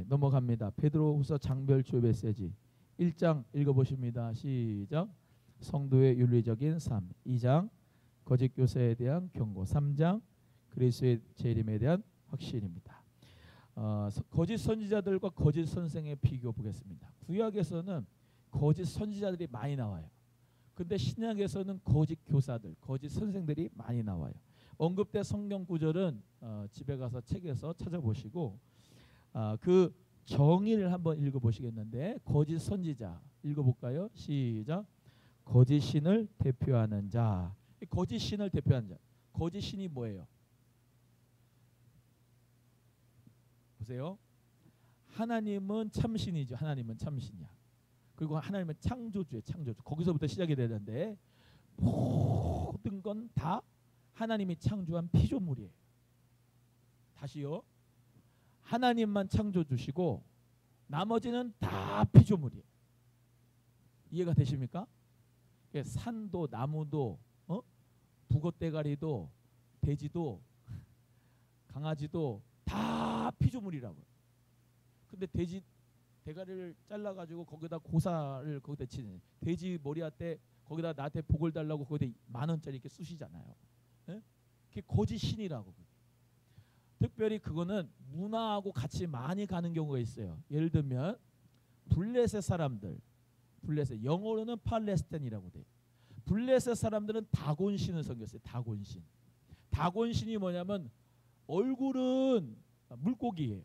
넘어갑니다. 베드로후서 장별주 메시지 1장 읽어보십니다. 시작. 성도의 윤리적인 삶 2장 거짓 교사에 대한 경고 3장 그리스도의 재림에 대한 확신입니다. 거짓 선지자들과 거짓 선생의 비교 보겠습니다. 구약에서는 거짓 선지자들이 많이 나와요. 근데 신약에서는 거짓 교사들, 거짓 선생들이 많이 나와요. 언급된 성경 구절은 집에 가서 책에서 찾아보시고 그 정의를 한번 읽어보시겠는데 거짓 선지자 읽어볼까요? 시작. 거짓 신을 대표하는 자. 거짓 신을 대표하는 자. 거짓 신이 뭐예요? 보세요. 하나님은 참신이죠. 하나님은 참신이야. 그리고 하나님은 창조주예요. 창조주. 거기서부터 시작이 되는데 모든 건 다 하나님이 창조한 피조물이에요. 다시요. 하나님만 창조주시고 나머지는 다 피조물이에요. 이해가 되십니까? 산도 나무도 북엇대가리도 돼지도 강아지도 다 피조물이라고요. 근데 돼지 대가리를 잘라가지고 거기다 고사를 거기다 치는 돼지 머리한테 거기다 나한테 복을 달라고 거기다 10,000원짜리 이렇게 쑤시잖아요. 예? 그게 거짓 신이라고. 특별히 그거는 문화하고 같이 많이 가는 경우가 있어요. 예를 들면 블레셋 사람들, 블레셋 영어로는 팔레스타인이라고 돼요. 블레셋 사람들은 다곤신을 섬겼어요. 다곤신. 다곤신이 뭐냐면 얼굴은 물고기예요.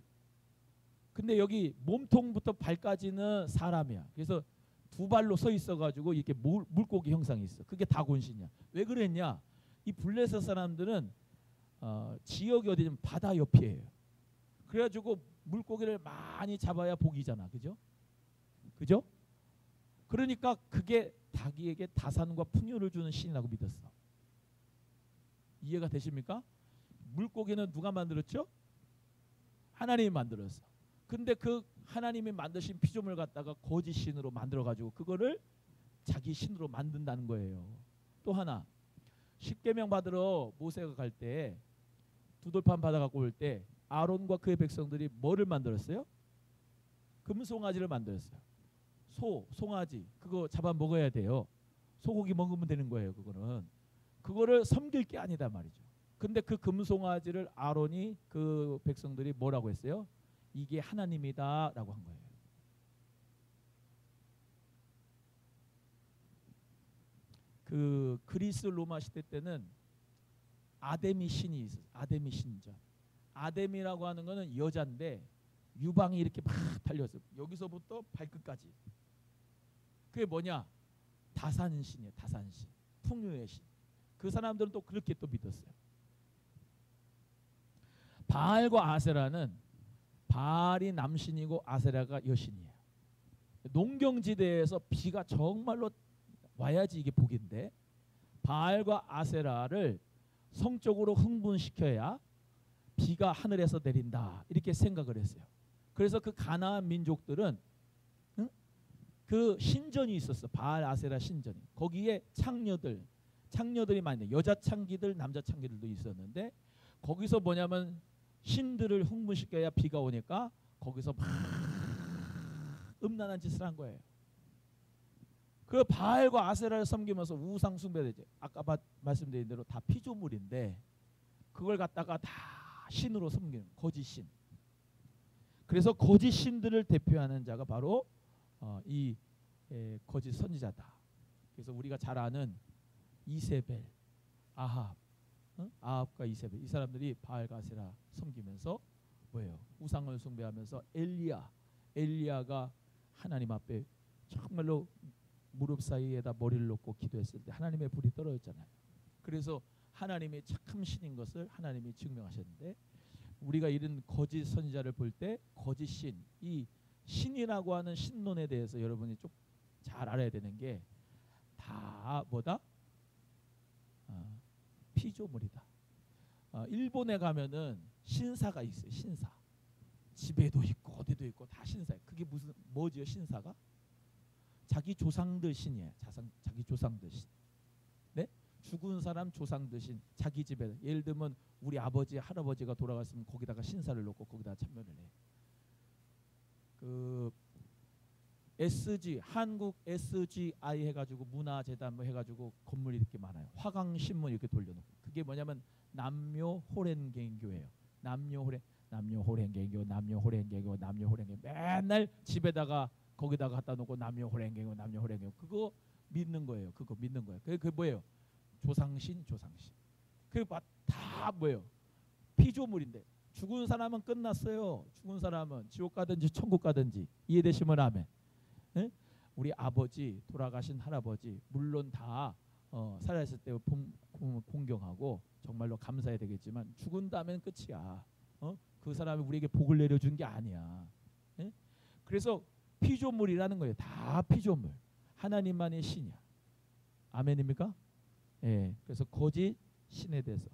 근데 여기 몸통부터 발까지는 사람이야. 그래서 두 발로 서 있어가지고 이렇게 물고기 형상이 있어. 그게 다곤신이야. 왜 그랬냐? 이 블레셋 사람들은 지역이 어디냐면 바다 옆이에요. 그래가지고 물고기를 많이 잡아야 복이잖아. 그죠? 그죠? 그러니까 그게 자기에게 다산과 풍요를 주는 신이라고 믿었어. 이해가 되십니까? 물고기는 누가 만들었죠? 하나님이 만들었어. 근데 그 하나님이 만드신 피조물 갖다가 거짓 신으로 만들어가지고 그거를 자기 신으로 만든다는 거예요. 또 하나, 십계명 받으러 모세가 갈 때 두돌판 받아갖고 올 때 아론과 그의 백성들이 뭐를 만들었어요? 금송아지를 만들었어요. 송아지 그거 잡아 먹어야 돼요. 소고기 먹으면 되는 거예요. 그거를 섬길 게 아니다 말이죠. 근데 그 금송아지를 아론이 그 백성들이 뭐라고 했어요? 이게 하나님이다 라고 한 거예요. 그 그리스 로마 시대 때는 아데미 신이 있었어요. 아데미 신전. 아데미라고 하는 거는 여자인데 유방이 이렇게 막 달렸어요. 여기서부터 발끝까지. 그게 뭐냐? 다산신이에요. 다산신. 풍요의 신. 그 사람들은 또 그렇게 또 믿었어요. 바알과 아세라는 바알이 남신이고 아세라가 여신이에요. 농경지대에서 비가 정말로 와야지 이게 복인데 바알과 아세라를 성적으로 흥분시켜야 비가 하늘에서 내린다 이렇게 생각을 했어요. 그래서 그 가나안 민족들은 그 신전이 있었어. 바알 아세라 신전이. 거기에 창녀들이 많이 있는데 여자 창기들 남자 창기들도 있었는데 거기서 뭐냐면 신들을 흥분시켜야 비가 오니까 거기서 막 음란한 짓을 한 거예요. 그 바알과 아세라를 섬기면서 우상 숭배되죠. 아까 말씀드린 대로 다 피조물인데 그걸 갖다가 다 신으로 섬기는 거짓 신. 그래서 거짓 신들을 대표하는 자가 바로 이 거짓 선지자다. 그래서 우리가 잘 아는 이세벨, 아합과 이세벨 이 사람들이 바알과 아세라 섬기면서 뭐예요? 우상을 숭배하면서 엘리야가 하나님 앞에 정말로 무릎 사이에다 머리를 놓고 기도했을 때 하나님의 불이 떨어졌잖아요. 그래서 하나님이 참 신인 것을 하나님이 증명하셨는데 우리가 이런 거짓 선지자를 볼 때 거짓 신, 이 신이라고 하는 신론에 대해서 여러분이 좀 잘 알아야 되는 게 다 뭐다? 피조물이다. 일본에 가면은 신사가 있어요. 신사. 집에도 있고 어디도 있고 다 신사예요. 그게 뭐지요? 신사가? 자기 조상들 신이에요. 자기 조상들 신. 네? 죽은 사람 조상들 신. 자기 집에 예를 들면 우리 아버지 할아버지가 돌아갔으면 거기다가 신사를 놓고 거기다가 참여를 해. 그 SG 한국 SGI 해가지고 문화재단 뭐 해가지고 건물이 이렇게 많아요. 화강신문 이렇게 돌려놓고 그게 뭐냐면 남묘호랭개인교예요. 남묘호랭개인교 맨날 집에다가 거기다가 갖다 놓고 남묘호랭개인교 그거 믿는 거예요. 그게 뭐예요? 조상신. 그게 다 뭐예요? 피조물인데 죽은 사람은 끝났어요. 죽은 사람은 지옥 가든지 천국 가든지 이해되시면 아멘. 네? 우리 아버지 돌아가신 할아버지 물론 다 살아있을 때 공경하고 정말로 감사해야 되겠지만 죽은 다음엔 끝이야. 그 사람이 우리에게 복을 내려준 게 아니야. 네? 그래서 피조물이라는 거예요. 다 피조물. 하나님만의 신이야. 아멘입니까? 예. 그래서 거짓 신에 대해서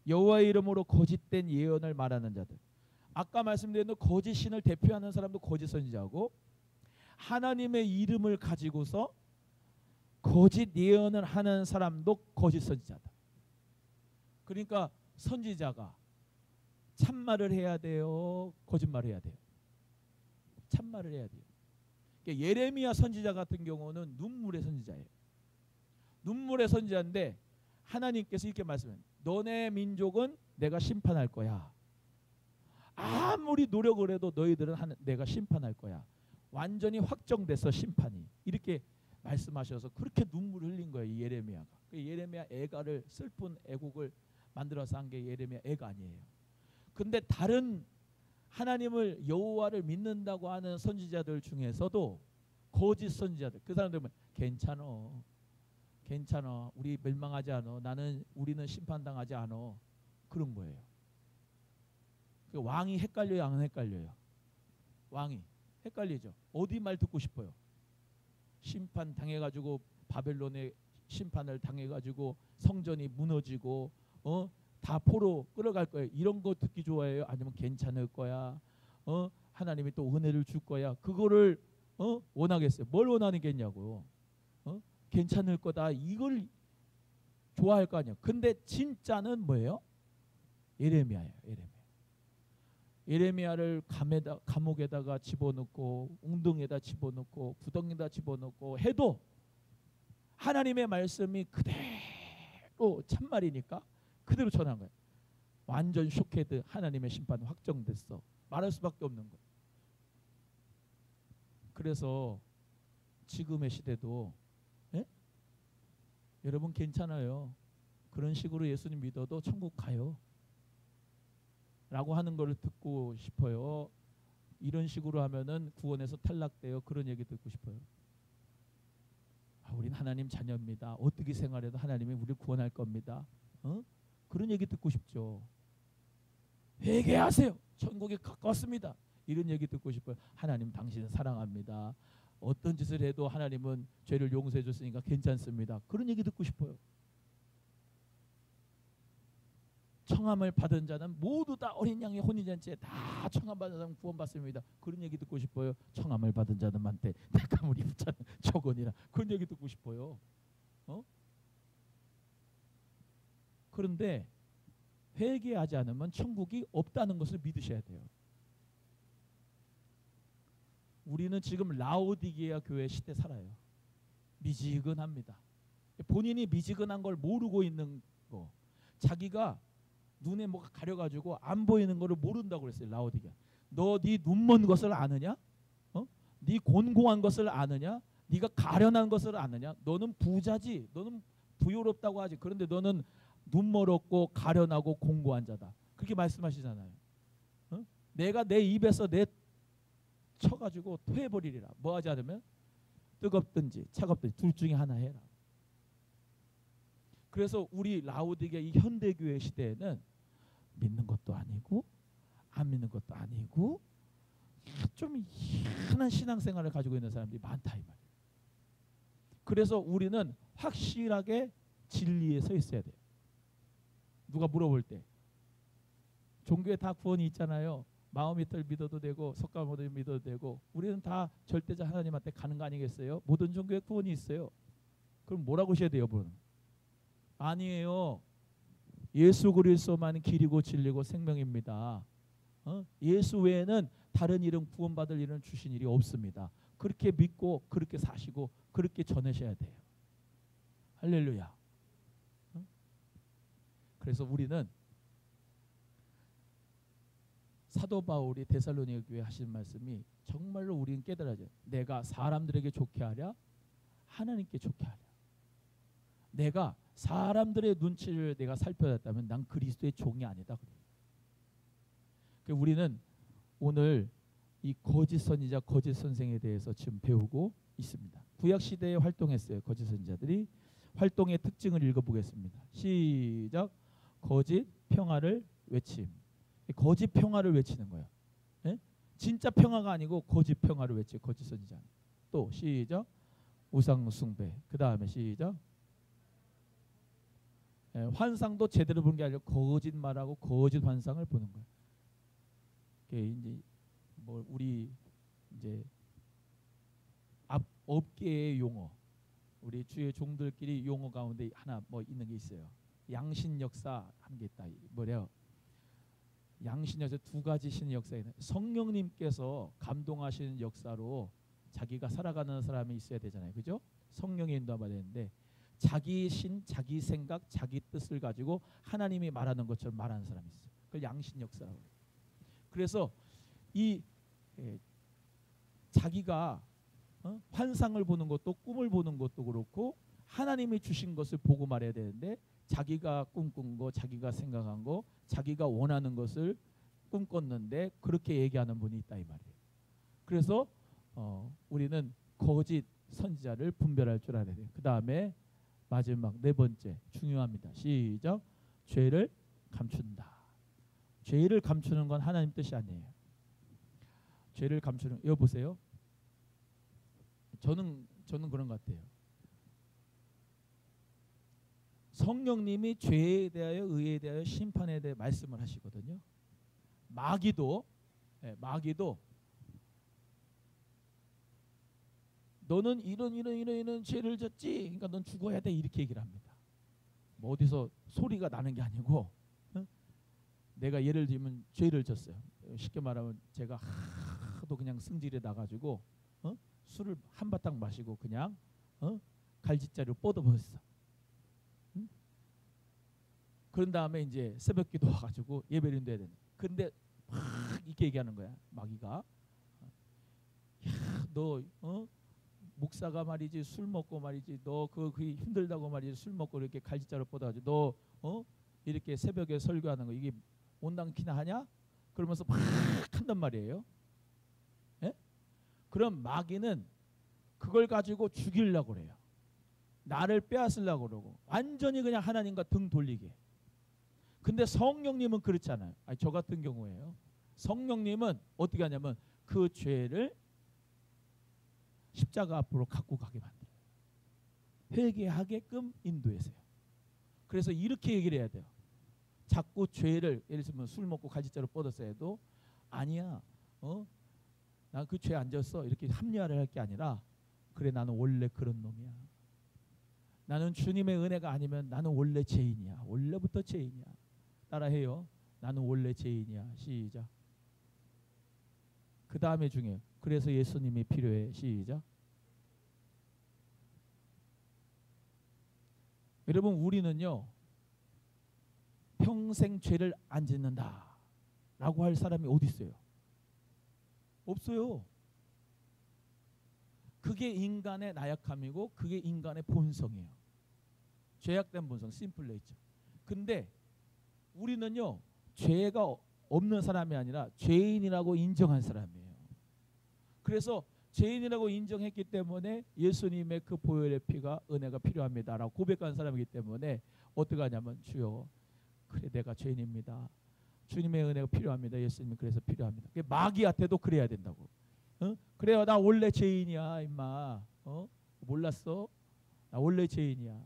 여호와의 이름으로 거짓된 예언을 말하는 자들. 아까 말씀드린 거짓 신을 대표하는 사람도 거짓 선지자고 하나님의 이름을 가지고서 거짓 예언을 하는 사람도 거짓 선지자다. 그러니까 선지자가 참말을 해야 돼요? 거짓말을 해야 돼요? 참말을 해야 돼요. 그러니까 예레미야 선지자 같은 경우는 눈물의 선지자예요. 눈물의 선지자인데 하나님께서 이렇게 말씀해요. 너네 민족은 내가 심판할 거야. 아무리 노력을 해도 너희들은 내가 심판할 거야. 완전히 확정돼서 심판이 이렇게 말씀하셔서 그렇게 눈물을 흘린 거예요. 이 예레미야가. 그 예레미야 애가를 슬픈 애곡을 만들어서 한 게 예레미야 애가 아니에요. 근데 다른 하나님을 여호와를 믿는다고 하는 선지자들 중에서도 거짓 선지자들, 그 사람들은 괜찮어, 괜찮아, 우리 멸망하지 않아, 우리는 심판당하지 않아, 그런 거예요. 그 왕이 헷갈려요, 안 헷갈려요? 왕이 헷갈리죠. 어디 말 듣고 싶어요? 심판 당해가지고 바벨론의 심판을 당해가지고 성전이 무너지고 다 포로 끌어갈 거예요. 이런 거 듣기 좋아해요? 아니면 괜찮을 거야? 하나님이 또 은혜를 줄 거야? 그거를 원하겠어요? 뭘 원하겠냐고? 괜찮을 거다. 이걸 좋아할 거 아니에요. 근데 진짜는 뭐예요? 예레미야예요. 예레미야를 감옥에다가 집어넣고 웅덩이에다 집어넣고 구덩이에다 집어넣고 해도 하나님의 말씀이 그대로 참말이니까 그대로 전한 거예요. 완전 쇼케드. 하나님의 심판 확정됐어. 말할 수밖에 없는 거예요. 그래서 지금의 시대도 여러분 괜찮아요. 그런 식으로 예수님 믿어도 천국 가요. 라고 하는 걸 듣고 싶어요. 이런 식으로 하면은 구원에서 탈락돼요. 그런 얘기 듣고 싶어요. 우린 하나님 자녀입니다. 어떻게 생활해도 하나님이 우리를 구원할 겁니다. 그런 얘기 듣고 싶죠. 회개하세요. 천국에 가까웠습니다. 이런 얘기 듣고 싶어요. 하나님 당신을 사랑합니다. 어떤 짓을 해도 하나님은 죄를 용서해 줬으니까 괜찮습니다. 그런 얘기 듣고 싶어요. 청함을 받은 자는 모두 다 어린 양의 혼인잔치에 다 청함 받은 사람 구원받습니다. 그런 얘기 듣고 싶어요. 청함을 받은 자들한테 대가물이 붙자는 저건이라 그런 얘기 듣고 싶어요. 그런데 회개하지 않으면 천국이 없다는 것을 믿으셔야 돼요. 우리는 지금 라오디게아 교회 시대 살아요. 미지근합니다. 본인이 미지근한 걸 모르고 있는 거, 자기가 눈에 뭐가 가려가지고 안 보이는 거를 모른다고 그랬어요. 라오디게아. 너 네 눈 먼 것을 아느냐? 네 곤고한 것을 아느냐? 네가 가련한 것을 아느냐? 너는 부자지. 너는 부유롭다고 하지. 그런데 너는 눈 멀었고 가련하고 공고한 자다. 그렇게 말씀하시잖아요. 내가 내 입에서 내 쳐가지고 토해버리리라. 뭐 하지 않으면 뜨겁든지 차갑든지 둘 중에 하나 해라. 그래서 우리 라오디게아 이 현대교회 시대에는 믿는 것도 아니고 안 믿는 것도 아니고 좀 희한한 신앙생활을 가지고 있는 사람들이 많다 이 말이에요. 그래서 우리는 확실하게 진리에 서 있어야 돼요. 누가 물어볼 때 종교에 다 구원이 있잖아요. 마음이틀 믿어도 되고 석가모니 믿어도 되고 우리는 다 절대자 하나님한테 가는 거 아니겠어요? 모든 종교에 구원이 있어요. 그럼 뭐라고 하셔야 돼요, 여러분? 아니에요. 예수 그리스도만 길이고 진리고 생명입니다. 예수 외에는 다른 이름 구원받을 이름 주신 일이 없습니다. 그렇게 믿고 그렇게 사시고 그렇게 전하셔야 돼요. 할렐루야. 그래서 우리는 사도 바울이 데살로니가 교회에 하신 말씀이 정말로 우리는 깨달아져요. 내가 사람들에게 좋게 하랴 하나님께 좋게 하랴. 내가 사람들의 눈치를 내가 살펴봤다면 난 그리스도의 종이 아니다. 우리는 오늘 이 거짓 선지자, 거짓 선생에 대해서 지금 배우고 있습니다. 구약 시대에 활동했어요. 거짓 선지자들이. 활동의 특징을 읽어보겠습니다. 시작. 거짓 평화를 외침. 거짓 평화를 외치는 거예요. 예? 진짜 평화가 아니고 거짓 평화를 외치. 거짓 선지자. 또 시작. 우상 숭배. 그 다음에 시작. 환상도 제대로 보는 게 아니라 거짓말하고 거짓 환상을 보는 거예요. 이제 뭐 우리 이제 업계의 용어, 우리 주의 종들끼리 용어 가운데 하나 뭐 있는 게 있어요. 양신 역사 하는 게 있다. 뭐래요? 양신 역사 두 가지 신 역사에 성령님께서 감동하시는 역사로 자기가 살아가는 사람이 있어야 되잖아요. 그죠? 성령의 인도받아야 되는데 자기 신, 자기 생각, 자기 뜻을 가지고 하나님이 말하는 것처럼 말하는 사람이 있어요. 그걸 양신 역사라고 해요. 그래서 이 자기가 환상을 보는 것도 꿈을 보는 것도 그렇고 하나님이 주신 것을 보고 말해야 되는데 자기가 꿈꾼 거, 자기가 생각한 거, 자기가 원하는 것을 꿈꿨는데 그렇게 얘기하는 분이 있다 이 말이에요. 그래서 우리는 거짓 선지자를 분별할 줄 알아야 돼요. 그 다음에 마지막 네 번째 중요합니다. 시작. 죄를 감춘다. 죄를 감추는 건 하나님 뜻이 아니에요. 죄를 감추는, 이거 보세요. 저는 그런 것 같아요. 성령님이 죄에 대하여, 의에 대하여, 심판에 대해 말씀을 하시거든요. 마귀도 너는 이런 죄를 졌지, 그러니까 넌 죽어야 돼, 이렇게 얘기를 합니다. 뭐 어디서 소리가 나는 게 아니고, 내가 예를 들면 죄를 졌어요. 쉽게 말하면 제가 하도 그냥 승질이 나가지고 술을 한바탕 마시고 그냥 갈짓자리로 뻗어버렸어. 그런 다음에 이제 새벽기도 와가지고 예배를 드려야 되는. 근데 막 이렇게 얘기하는 거야, 마귀가. 야, 너 목사가 말이지 술 먹고 말이지 너 그게 힘들다고 말이지 술 먹고 이렇게 갈짓자로 뻗어가지고 너 이렇게 새벽에 설교하는 거 이게 온당키나 하냐? 그러면서 막 한단 말이에요. 예? 그럼 마귀는 그걸 가지고 죽이려고 그래요. 나를 빼앗으려고 그러고 완전히 그냥 하나님과 등 돌리게. 근데 성령님은 그렇지 않아요. 아니, 저 같은 경우에요. 성령님은 어떻게 하냐면 그 죄를 십자가 앞으로 갖고 가게 만들어요. 회개하게끔 인도해서요. 그래서 이렇게 얘기를 해야 돼요. 자꾸 죄를, 예를 들면 술 먹고 갈짓자로 뻗었어 해도 아니야, 난 그 죄 안 졌어, 이렇게 합리화를 할 게 아니라 그래, 나는 원래 그런 놈이야. 나는 주님의 은혜가 아니면 나는 원래 죄인이야. 원래부터 죄인이야. 따라해요. 나는 원래 죄인이야. 시작. 그 다음에 중요해요. 그래서 예수님이 필요해. 시작. 여러분, 우리는요 평생 죄를 안 짓는다 라고 할 사람이 어디 있어요? 없어요. 그게 인간의 나약함이고 그게 인간의 본성이에요. 죄악된 본성, 심플 네이처. 근데 우리는요 죄가 없는 사람이 아니라 죄인이라고 인정한 사람이에요. 그래서 죄인이라고 인정했기 때문에 예수님의 그 보혈의 피가, 은혜가 필요합니다라고 고백한 사람이기 때문에 어떻게 하냐면, 주여 그래 내가 죄인입니다. 주님의 은혜가 필요합니다. 예수님이 그래서 필요합니다. 마귀한테도 그래야 된다고. 그래요, 나 원래 죄인이야 임마. 몰랐어? 나 원래 죄인이야.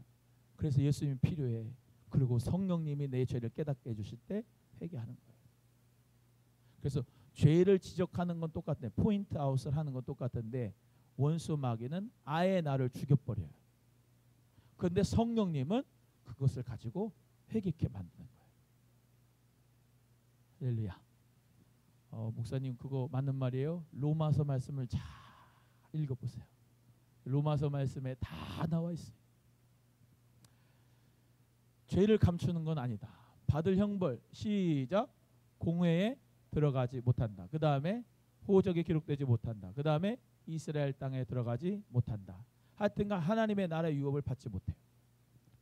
그래서 예수님이 필요해. 그리고 성령님이 내 죄를 깨닫게 해주실 때 회개하는 거예요. 그래서 죄를 지적하는 건 똑같네. 포인트 아웃을 하는 건 똑같은데 원수 마귀는 아예 나를 죽여버려요. 그런데 성령님은 그것을 가지고 회개케 만드는 거예요. 할렐루야. 목사님 그거 맞는 말이에요? 로마서 말씀을 잘 읽어보세요. 로마서 말씀에 다 나와 있어요. 죄를 감추는 건 아니다. 받을 형벌, 시작. 공회에 들어가지 못한다. 그 다음에 호적에 기록되지 못한다. 그 다음에 이스라엘 땅에 들어가지 못한다. 하여튼간 하나님의 나라의 유업을 받지 못해요.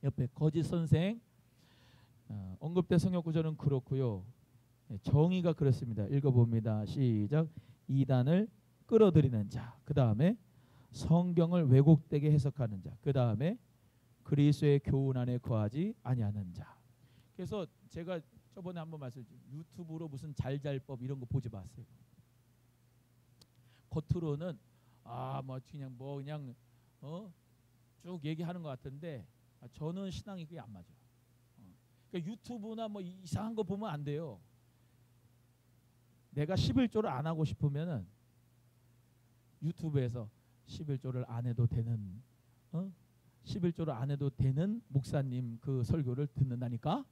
옆에 거짓 선생 언급된 성경 구절은 그렇고요. 정의가 그렇습니다. 읽어봅니다. 시작. 이단을 끌어들이는 자, 그 다음에 성경을 왜곡되게 해석하는 자, 그 다음에 그리스도의 교훈 안에 거하지 아니하는 자. 그래서 제가 저번에 한번 말씀드렸죠. 유튜브로 무슨 잘잘법 이런 거 보지 마세요. 겉으로는 그냥 쭉 얘기하는 것 같은데 저는 신앙이 그게 안 맞아요. 그러니까 유튜브나 뭐 이상한 거 보면 안 돼요. 내가 11조를 안 하고 싶으면은 유튜브에서 11조를 안 해도 되는 11조를 안 해도 되는 목사님 그 설교를 듣는다니까.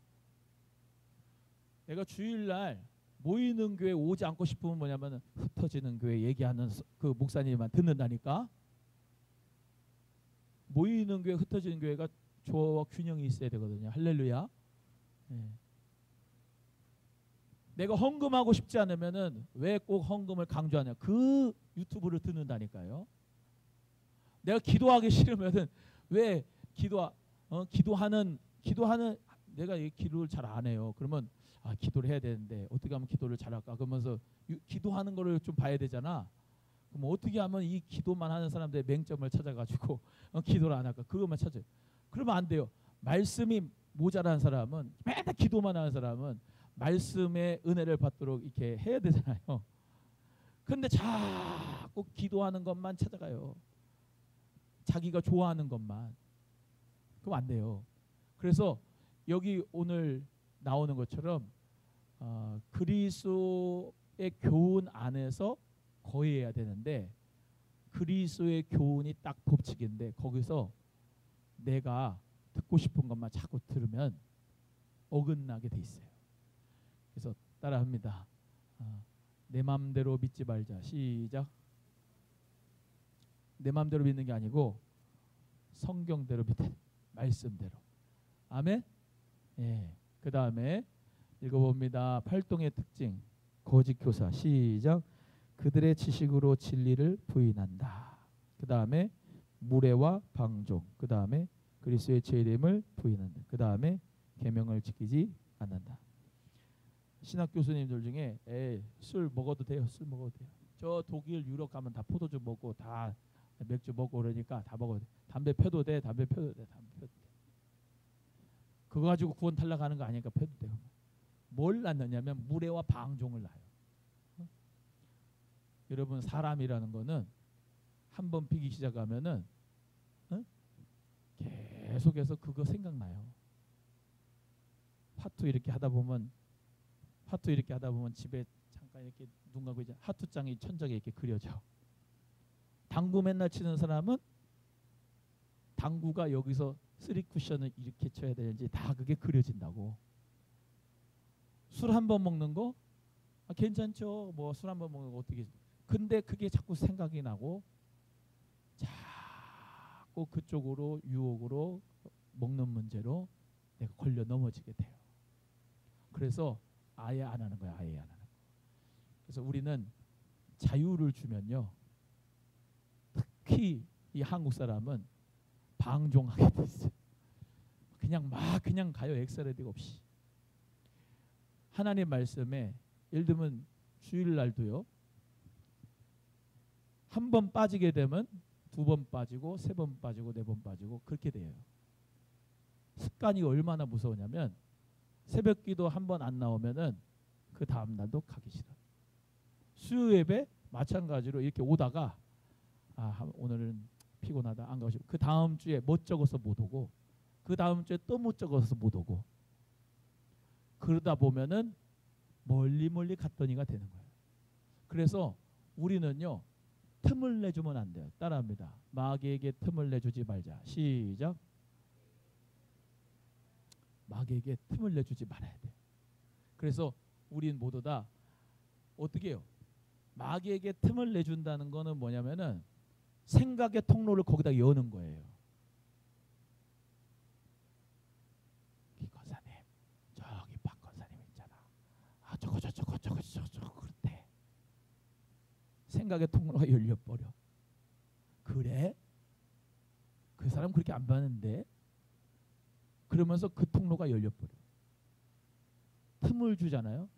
내가 주일날 모이는 교회 오지 않고 싶으면 뭐냐면 흩어지는 교회 얘기하는 그 목사님만 듣는다니까. 모이는 교회, 흩어지는 교회가 조화와 균형이 있어야 되거든요. 할렐루야. 네. 내가 헌금하고 싶지 않으면은 왜 꼭 헌금을 강조하냐? 그 유튜브를 듣는다니까요. 내가 기도하기 싫으면은 왜 기도하는 내가 이 기도를 잘 안 해요. 그러면 기도를 해야 되는데 어떻게 하면 기도를 잘할까? 그러면서 기도하는 거를 좀 봐야 되잖아. 그럼 어떻게 하면 이 기도만 하는 사람들의 맹점을 찾아가지고 기도를 안 할까? 그것만 찾아요. 그러면 안 돼요. 말씀이 모자란 사람은 맨날 기도만 하는 사람은 말씀의 은혜를 받도록 이렇게 해야 되잖아요. 근데 자꾸 기도하는 것만 찾아가요. 자기가 좋아하는 것만. 그럼 안 돼요. 그래서 여기 오늘 나오는 것처럼 그리스도의 교훈 안에서 거해야 되는데 그리스도의 교훈이 딱 법칙인데 거기서 내가 듣고 싶은 것만 자꾸 들으면 어긋나게 돼 있어요. 그래서 따라합니다. 내 마음대로 믿지 말자. 시작. 내 마음대로 믿는 게 아니고 성경대로 믿는 말씀대로. 아멘. 예. 그 다음에 읽어봅니다. 팔동의 특징. 거짓 교사. 시작. 그들의 지식으로 진리를 부인한다. 그 다음에 무례와 방종. 그 다음에 그리스도의 죄됨을 부인한다. 그 다음에 계명을 지키지 않는다. 신학 교수님들 중에 술 먹어도 돼요. 술 먹어도 돼요. 저 독일 유럽 가면 다 포도주 먹고 다 맥주 먹고 그러니까 다 먹어도 돼. 담배 펴도 돼. 담배 펴도 돼. 담배 펴도 돼. 그거 가지고 구원 탈락하는 거 아니니까 펴도 돼요. 뭘 낳느냐면 무례와 방종을 낳아요. 여러분 사람이라는 거는 한번 피기 시작하면은 계속해서 그거 생각나요. 화투 이렇게 하다 보면 집에 잠깐 이렇게 눈 감고 이제 화투장이 천장에 이렇게 그려져. 당구 맨날 치는 사람은 당구가 여기서 3쿠션을 이렇게 쳐야 되는지 다 그게 그려진다고. 술 한 번 먹는 거 괜찮죠. 뭐 술 한 번 먹는 거 어떻게. 근데 그게 자꾸 생각이 나고 자꾸 그쪽으로 유혹으로 먹는 문제로 내가 걸려 넘어지게 돼요. 그래서 아예 안 하는 거야. 아예 안 하는 거. 그래서 우리는 자유를 주면요. 특히 이 한국 사람은 방종하게 돼 있어요. 그냥 가요. 엑스레디 없이. 하나님 말씀에 예를 들면 주일날도요. 한 번 빠지게 되면 두 번 빠지고 세 번 빠지고 네 번 빠지고 그렇게 돼요. 습관이 얼마나 무서우냐면 새벽기도 한 번 안 나오면은 그 다음 날도 가기 싫어. 수요 예배 마찬가지로 이렇게 오다가 오늘은 피곤하다 안 가고 싶어. 그 다음 주에 못 적어서 못 오고 그 다음 주에 또 못 적어서 못 오고 그러다 보면은 멀리 갔더니가 되는 거예요. 그래서 우리는요. 틈을 내주면 안 돼요. 따라합니다. 마귀에게 틈을 내주지 말자. 시작. 마귀에게 틈을 내주지 말아야 돼. 그래서 우린 모두 다 어떻게 해요? 마귀에게 틈을 내준다는 거는 뭐냐면은 생각의 통로를 거기다 여는 거예요. 기 권사님, 저기 박 권사님 있잖아. 저거 그런데 생각의 통로가 열려버려. 그래? 그 사람 그렇게 안 봤는데? 그러면서 그 통로가 열려버려. 틈을 주잖아요.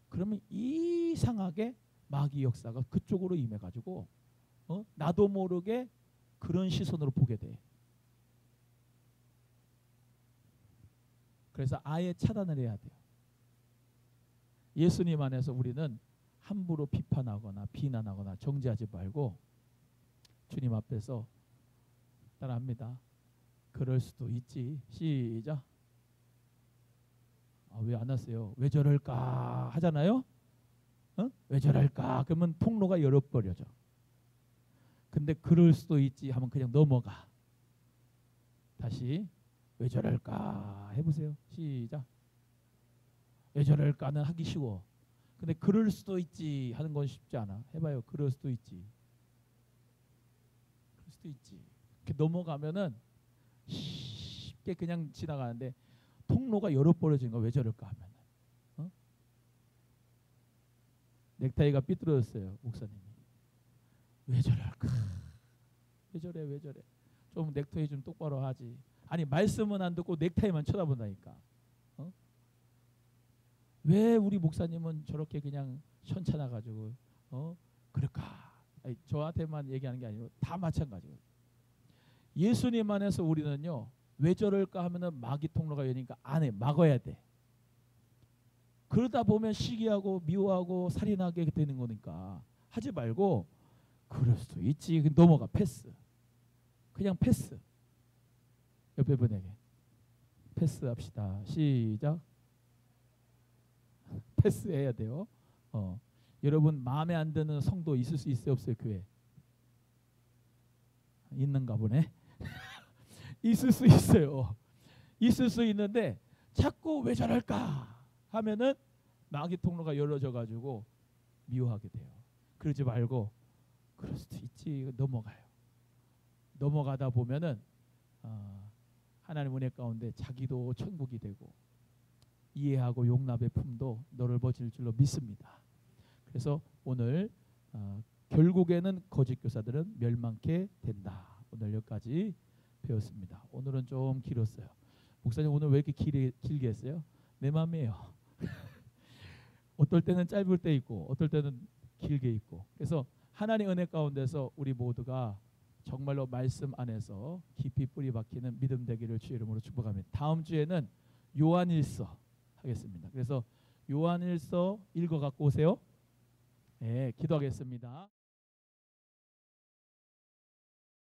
그러면 이상하게 마귀 역사가 그쪽으로 임해가지고 나도 모르게 그런 시선으로 보게 돼. 그래서 아예 차단을 해야 돼요. 예수님 안에서 우리는 함부로 비판하거나 비난하거나 정죄하지 말고 주님 앞에서 따라합니다. 그럴 수도 있지. 시작. 왜 안 왔어요? 왜 저럴까 하잖아요. 왜 저럴까? 그러면 통로가 열어버려져. 근데 그럴 수도 있지 하면 그냥 넘어가. 다시 왜 저럴까 해보세요. 시작. 왜 저럴까는 하기 쉬워. 근데 그럴 수도 있지 하는 건 쉽지 않아. 해봐요. 그럴 수도 있지. 그럴 수도 있지. 이렇게 넘어가면은 쉽게 그냥 지나가는데 통로가 열어버려진 거야. 왜 저럴까 하면. 넥타이가 삐뚤어졌어요. 목사님이. 왜 저럴까. 왜 저래 왜 저래. 좀 넥타이 좀 똑바로 하지. 아니 말씀은 안 듣고 넥타이만 쳐다본다니까. 어? 왜 우리 목사님은 저렇게 그냥 현찮아가지고 그럴까? 아니, 저한테만 얘기하는 게 아니고 다 마찬가지예요. 예수님 안에서 우리는요 왜 저럴까 하면은 마귀 통로가 열리니까 안에 막아야 돼. 그러다 보면 시기하고 미워하고 살인하게 되는 거니까 하지 말고 그럴 수도 있지. 넘어가 패스. 그냥 패스. 옆에 분에게 패스합시다. 시작. 패스해야 돼요. 여러분 마음에 안 드는 성도 있을 수 있어요 없어요 교회? 있는가 보네. 있을 수 있어요. 있을 수 있는데 자꾸 왜 저럴까 하면은 마귀 통로가 열어져 가지고 미워하게 돼요. 그러지 말고 그럴 수도 있지. 넘어가요. 넘어가다 보면은 하나님 은혜 가운데 자기도 천국이 되고 이해하고 용납의 품도 넓어질 줄로 믿습니다. 그래서 오늘 결국에는 거짓 교사들은 멸망케 된다. 오늘 여기까지 배웠습니다. 오늘은 좀 길었어요. 목사님 오늘 왜 이렇게 길게 했어요? 내 마음이에요. 어떨 때는 짧을 때 있고 어떨 때는 길게 있고. 그래서 하나님 은혜 가운데서 우리 모두가 정말로 말씀 안에서 깊이 뿌리 박히는 믿음 되기를 주의 이름으로 축복합니다. 다음 주에는 요한일서 하겠습니다. 그래서 요한일서 읽어 갖고 오세요. 네, 기도하겠습니다.